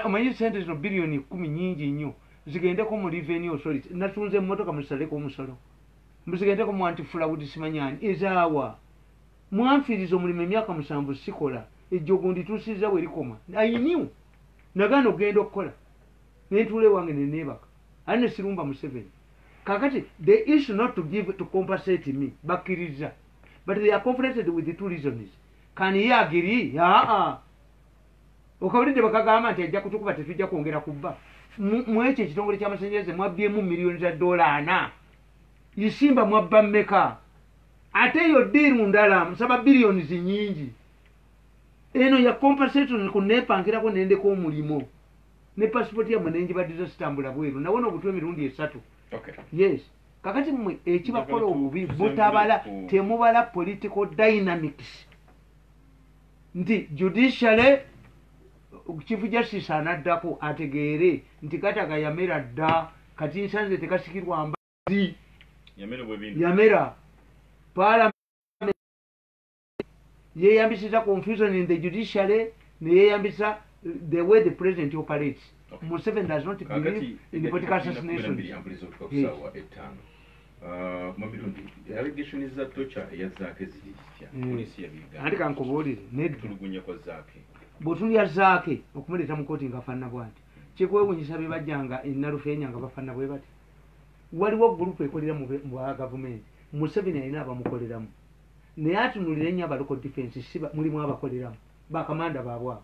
Speaker 1: omanyi sente zino biliyoni 10 nyingi nnyo zigendeko mu revenue authority. Natunze emmotoka musaleko omusolo. Mbuzigendeko mu anti-fraud simanyani ezaawa. Mwanfiiriza omulimu emyaka 7 sikola. Ejjo gundi tusiza we likoma. I knew. Nagano genda okukola netule wange neneebaka ali ne sirumba Museveni. Kakati they is not to give to compensate me bakkiriza, but they are confronted with the two reasons. Can he agree? Okawulidde bakagamba nti ajja kutukuba tetujja kwongera kubba mu ekyo ekitongole ky'amasannyalaze mwabyemu miliyoni za $4 isimba mwabba mmeka ate yo ddiiru ndala musaba biliyoni zinyingi. Eno ya compensation kunepankirako nendeko omulimo ne passport ya mwenenji badiza sitambula bweru nawona obutwe mirundi 3.
Speaker 4: Okay.
Speaker 1: Yes. Kakati mwe ekibakola obubi butabala temubala political dynamics. Nti judiciary Chief Justice anaddako ategeere nti kataga yamera dda kati nsanze tekasikirwa ambazi yamera Parliament yeyambisa confusion in the judiciary neyambisa the way the president operates. Okay. Museveni does not believe in the political assassination.
Speaker 4: Allegation za tocha ya Zaake zilicha polisi ya Uganda
Speaker 1: andi kankobolire
Speaker 4: tulugunya kwa Zaake
Speaker 1: botuli ya Zaake okumuleta mu koti ngafanna bwati kikwewunyisa bibajjanga enalufenya nga bafanna bwe bati waliwo group ekolera mu government Museveni alina abamukoleramu naye atunulira nnyo aba local defense siba mulimu abakoleramu bakamanda baabwe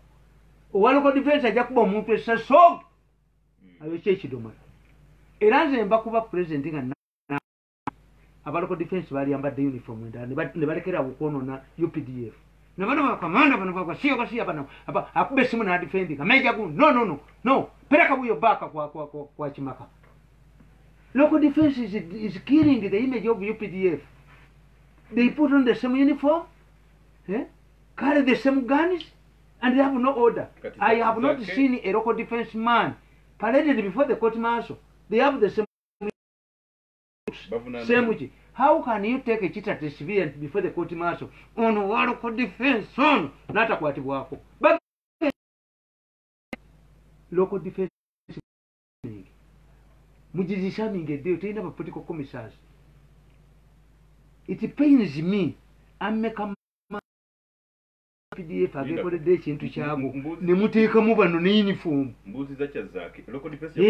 Speaker 1: owa local defense ajja kuba omuntu esaso abekyo ekidomola era nze mbakuba president nga aba local defense bali ambadde uniform endala ne balekera okwonona UPDF ne bano bakamanda bano bagwa siyo bano akube simu na defending ameja gu no pereka buyo baka kwa Chimaka. Local defense is killing the image of UPDF. They put on the same uniform, carry the same guns, and they have no order. I have not seen a local defense man paraded before the court martial. They have the same which. How can you take a cheated civilian before the court martial on local defense on not a quatiwako? But local defense mujizishaminge deal to never political commissars. It pains me. I make a PDF accreditation to Chago. Nemuteka muba no uniform.
Speaker 4: Mbuzi zacha zake. Local defense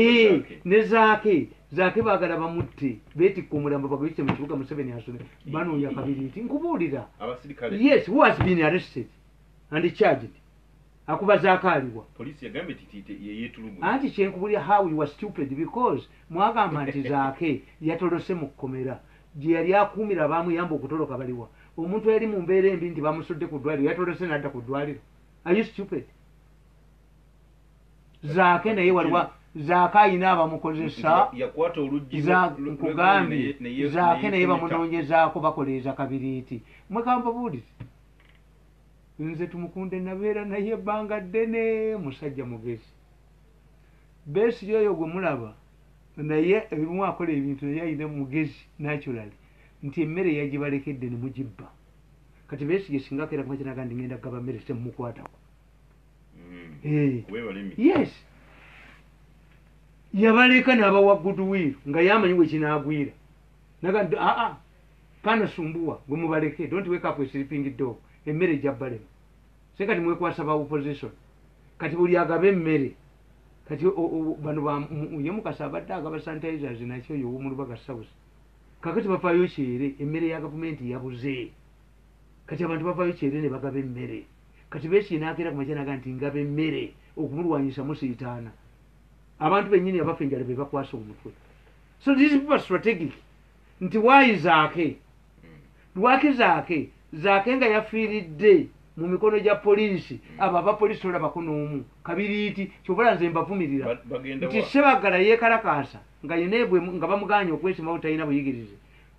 Speaker 1: ne zake bagala bamutte. Beti kumulamba bagwite mu kibuga Museveni asone. Bano yakabiriti nkubulira.
Speaker 4: Abasirikale.
Speaker 1: Yes, who has been arrested and charged. Akuba zakaliwa.
Speaker 4: Police yagambe titite yetulumu.
Speaker 1: Anti chenkubulira how you were stupid because mwagamba nti zake yatolose mu komera. Je yali akumira bamu yambo okutoloka baliwa. Omuntu yali mu mbeera embi nti bamusudde ku ddwaliro yatolose n'adda ku ddwaliro. Are you stupid? Zaake naye waliwa zaake ayina abamukozesa
Speaker 4: yakwata oluggi
Speaker 1: nkugambye zaake naye bamunoonyezaako bakoleeza kabiriiti. Mwekamba buulire nze tumukunde nabeera naye ebbanga ddene musajja mugezi. Besigye oyo gwe mulaba naye ebimu akola ebintu naye ayina mugezi naturally nti emmere yagibalekedde ne mugibba. Kati Besigye singa keera kuma kinaga ndi ngenda gaba mmere temukwatako. Yes, yabaleka n'abawa goodwill nga yamanyi we kinaagwira naga kana sumbuwa gwe mubaleke, don't wake up a sleeping dog. Emmere jabbalema sekati mwekwasa ba opposition kati buli agabe emmere kati bano ye Mukasa abadde agaba sanitizers nakyo yo omulubaga South kakati bafaayo kyere emmere ya gavumenti yabuze kati abantu bafaayo kyere ne bagaba emmere kati Besigye n'akeera ku makya naga nti ngaba emmere okumulwanyisa musiitaana abantu bennyini abafa enjala be bakwasa omutwe. So these people are strategic nti waayi zaake lwaki zaake nga yafiiridde mu mikono gya poliisi abo abapoliisi olabako n'omu kabiriiti kyobala nze mbavumirira nti Sebagala yeekalakaasa nga yuneebu nga bamuganya okwesimbawo talina buyigirize.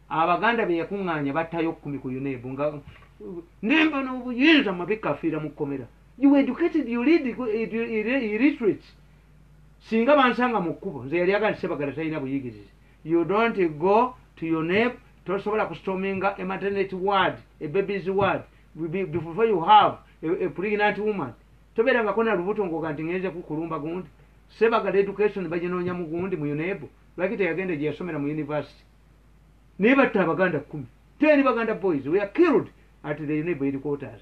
Speaker 1: Abaganda be yakuŋŋaanya battayo 10 ku yuneebu nga nemba n'obuyinza mabika afiira mu kkomera. You educated, you read illiterate. Singa bansanga mu kkubo nze yali aga nti Sebagala talina buyigirize. You don't go to your neighbor tosobola kustominga a maternity ward, a baby's ward before you have a pregnant woman. Tobeeranga kona lubuto ngoga nti ngenze kukulumba gundi. Sebagala education baginoonya mu gundi mu UNEB lwaki yagenda gye yasomera mu university. Naye batta Abaganda 10. 10 Baganda boys were killed at the UNEB headquarters.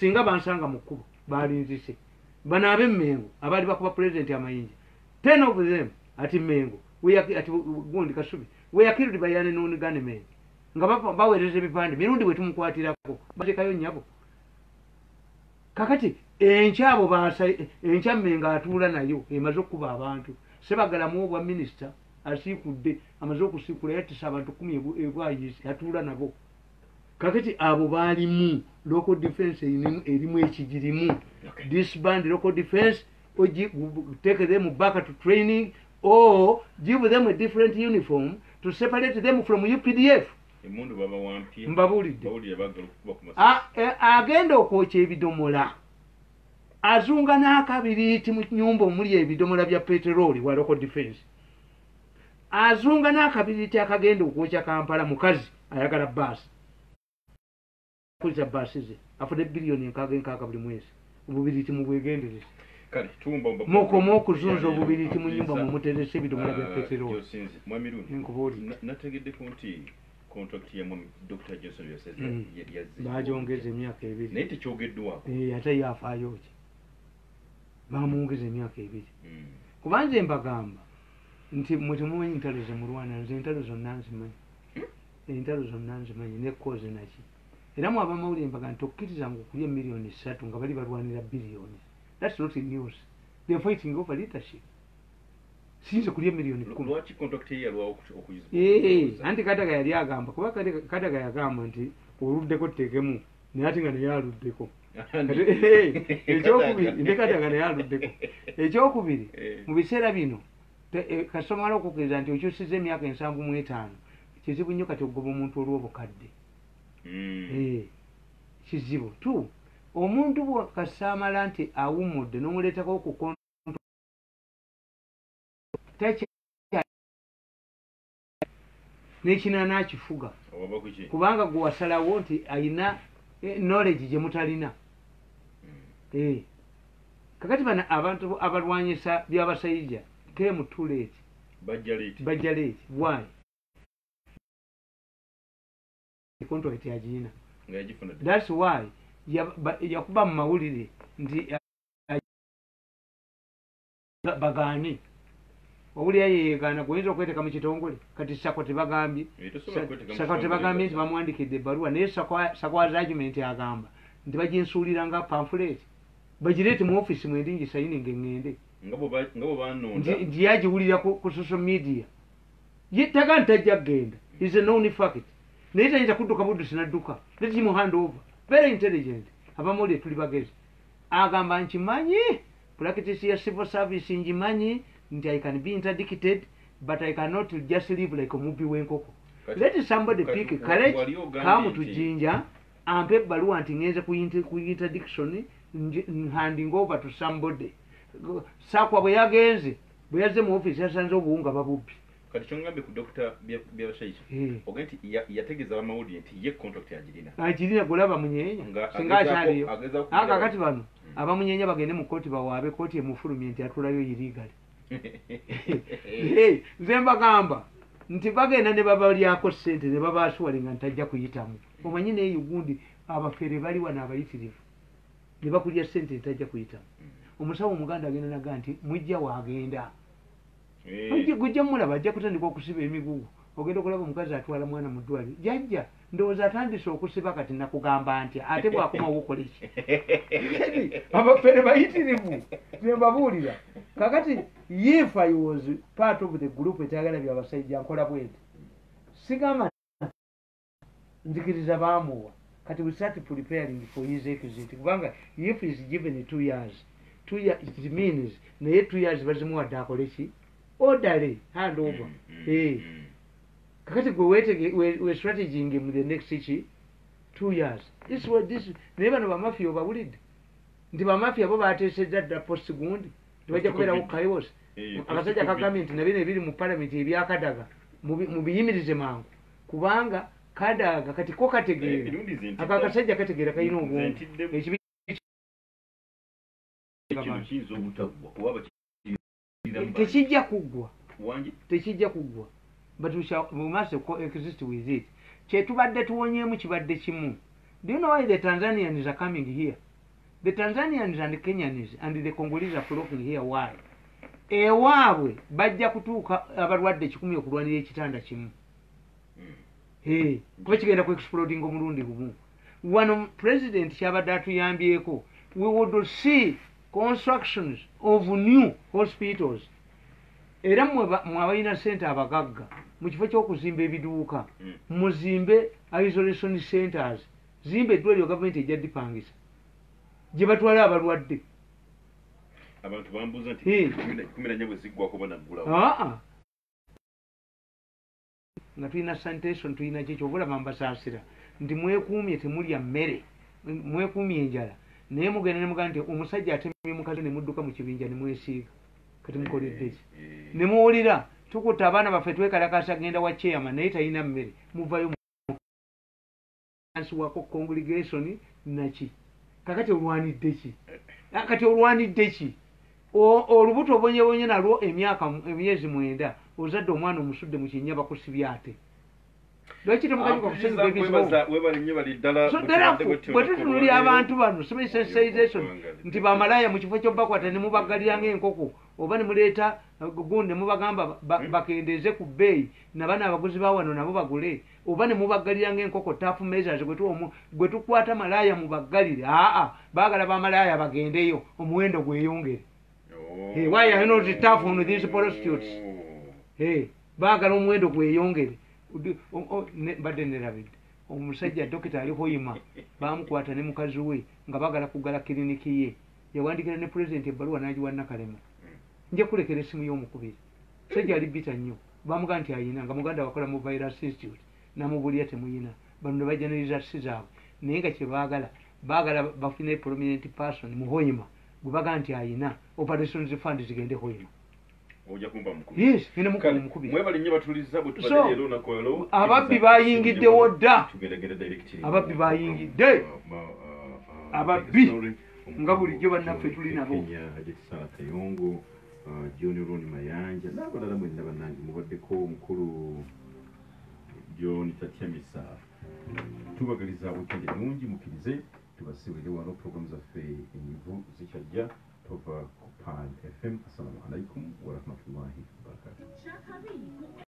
Speaker 1: Singa bansanga mu kkubo baalinzise. Bano ab'Emmengo abaali bakuba president amayinja. 10 of them at Mengo at gundi Kasubi were killed by an unknown gunmen. Nga baweereza ebipande mirundi bwe tumukwatirako batekayo nnyabo. Kakati enkyabo enkya Mmengo atuula nayo emaze okukuba abantu. Sebagala mu obwa minisita asiikudde amaze okusiikula yattisa abantu 10 ebwayisi atuula nabo. Kakati abo baalimu local defense erimu ekigirimu. Disband local defense or take them back to training or give them a different uniform to separate them from UPDF. Mbabulidde agenda okwokya ebidomola azunga n'akabiriiti mu nnyumba omuli ebidomola bya peteroli wa local defense. Azunga n'akabiriiti akagenda okwokya Kampala mukazi ayagala baasi kulita baasi ze afune biliyoni nkaaga buli mwezi obubiriiti mu bwegendereza mukoma okuzunza obubiriiti mu nnyumba mumuteresa ebidomola bya peteroli.
Speaker 4: Nategeddeko nti contract ya Dr. Johnson yazze
Speaker 1: bagyongeza emyaka 2
Speaker 4: naye tekyogeddwako
Speaker 1: ate yafaayo ki bamwongeza emyaka 2 kubanze mbagamba nti mwetemumanyi ntalo zemulwana nze entalo zonna nzimanyi ne koze naki era mu abamawulire mbaga nti okkirizanga okulya miliyoni 3 nga bali balwanira biliyoni. That's not in news. They're fighting over leadership. Sinze kulya miliyoni 10.
Speaker 4: Lwaki contract yalwawo okuyizibwa?
Speaker 1: Anti Kadaga yali agamba kuba Kadaga yagamba nti oluddeko ttekemu naye ati nga naye aluddeko ekyokubiri ndekatagana yaluddeko ekyokubiri mu biseera bino kasita omala okukkiriza nti okyusiza emyaka 75 kizibu nnyo kati ogoba omuntu olw'obukadde kizibu tu omuntu kasita amala nti awummudde n'omuleetako okukonto n'ekinana akifuga kubanga gwe wasalawo nti ayina knowledge gye mutalina kakati bano abantu abalwanyisa by'abasajja came too late bajja late why contract yagina that's why yakuba mu mawulire nti bagaani owulira yeyegaana gwoyinza okweteka mu kitongole kati sako tebagambye nti bamuwandikidde ebbaluwa naye sakwaza argument agamba nti baginsuulira nga pamphlet bagireete mu office mwendi ngisayininga eŋŋende nti yagiwulira ku social media taga ntajja kgenda is a known fact naye tayinza kudduka buddusi nadduka let him hand over very intelligent abamuli tuli bagezi agamba nkimanyi practice ya civil service ngimanyi nti I can be interdicted but I cannot just live like omubi w'enkoko let somebody pick courage come to jinja ampe ebbaluwa nti ngenze ku interdiction handing over to somebody sakwa bwe yagenze bwe yazze mu office yasanze obuwunga babubbi
Speaker 4: kati kyongambe ku Dr. Byabashaija oga nti yategeeza bamawulire nti ye contract agirina
Speaker 1: golaba munyeenya singa akyaliyo kakati bano abamunyeenya bagende mu kooti bawaabe kooti emufulumye nti atulayo irigali nze mbagamba nti bagenda ne babalyako ssente ne babaasuwalinga ntajja kuyitamu omanyi naye ugundi abafere bali wano abayitirivu ne bakulya ssente ntajja kuyitamu omusawo omuganda agenda naga nti mujja waagenda gujja mulaba ajja kutandika okusiba emigugu ogenda okulaba omukazi atwala mwana mu ddwaliro jajja ndowooza atandise okusiba kati nakugamba nti ate bwakomawo okola ki abafere bayitirivu nembabuulira kakati if I was part of the group etayagala byabasajja nkola bwete sigamba nzikiriza baamuwa kati we start preparing for his exit kubanga if is given 2 years it means naye 2 years bazimuwadde akole ki orderly hand over kakati gwe strategizing in the next 2 years naye bano bamafia obawulidde nti bamafia bo bateesezza dda post gundi tebajja kubeerawo chaos akasajja kagambye nti nabino ebiri mu palamenti ebyakadaga mubiyimirize mangu kubanga kadaga kati ko kategeera ako akasajja kategeera kalina obwongo tekijja kuggwa but we must coexist with it kyetubadde tuwonyeemu kibadde kimu. Do you know why the Tanzanians are coming here? The Tanzanians and the Kenyans and the Congolese are flocking here. Why? Ewaabwe bajja kutuuka abalwadde 10 okulwanira ekitanda kimu. Kuba kigenda ku exploding omulundi gumu. Wano president kyabadde atuyambyeko, we would see constructions of new hospitals. Era mwabalina sente abagagga mu kifo ky'okuzimba ebiduuka muzimbe isolation centers, zimbe eddwaliro gavumenti ejja dipangisa gye batwala abalwadde.
Speaker 4: Abantu bambuuza nti 14 bwe ziggwako banaggulawo.
Speaker 1: Nga tulina sanitation tulina kyekyo obulaba mbasaasira nti mwekuumye temulya mmere, mwekuumye enjala, naye mugenda ne mugamba nti omusajja atemye mukazi ne mudduka mu kibinja ne mwesiiga. Kati mukoledde ki? Ne muwulira tukutte abaana baffe twekalakasa genda wa chairman naye talina mmere, muvayo wako congregation naki. Kakati olwanidde ki? Kati olwanidde ki? Olubuto obonyebonye nalwo emyezi 9 ozadde omwana omusudde mu kinnya bakusibye ate. Lwaki temukajuka kusenga ebizibu? Bwe tutunulira abantu bano sensitization nti bamalaya mu kifo ky'obakwata ne mubagalira ng'enkoko oba ne muleeta gundi ne mubagamba bakendeeze ku bbeeyi nabana abaguzi ba wano nabo bagule oba ne mubagalira ng'enkoko tafu measures gwe tukwata malaya mubagalire. Baagala bamalaya bagendeyo omuwendo gweyongere. Why are you not tough on these prostitutes? Baagala omuwendo gweyongere. Badde nerabidde omusajja dokita ali hoima bamukwata ne mukazi we nga bagala kugala kiriniki ye yawandikira ne president ebbaluwa n'agiwa Nakalema nja kulekera essimu y'omukubiri musajja ali bita nnyo bamuga nti ayina nga muganda wakola mu virus institute namubulya temuyina bano ne bajja ne results zaabwe naye nga kye baagala bafune prominent person mu hoima gwe baga nti ayina operations fund zigende hoima
Speaker 4: oja kumba mukubiri
Speaker 1: yes ine mukubiri
Speaker 4: mwebali nnyo batuliza bwe tubadde leero nakoolo
Speaker 1: ababbi bayingiddewo dda
Speaker 4: tugendagenda direct
Speaker 1: ababbi bayingidde ababbi nga bulijjo bannaffe tuli nabo
Speaker 4: Sara Kayongo John Ron Mayanja n'abalala mwenna bannange mubaddeko omukulu John Tatyamisa tubagaliza weekend ennungi mukkirize tubasibire wano programu zaffe enyivu zikyajja tova ku Pan FM. Assalamu alaikum wa rahmatullahi wa barakatuh.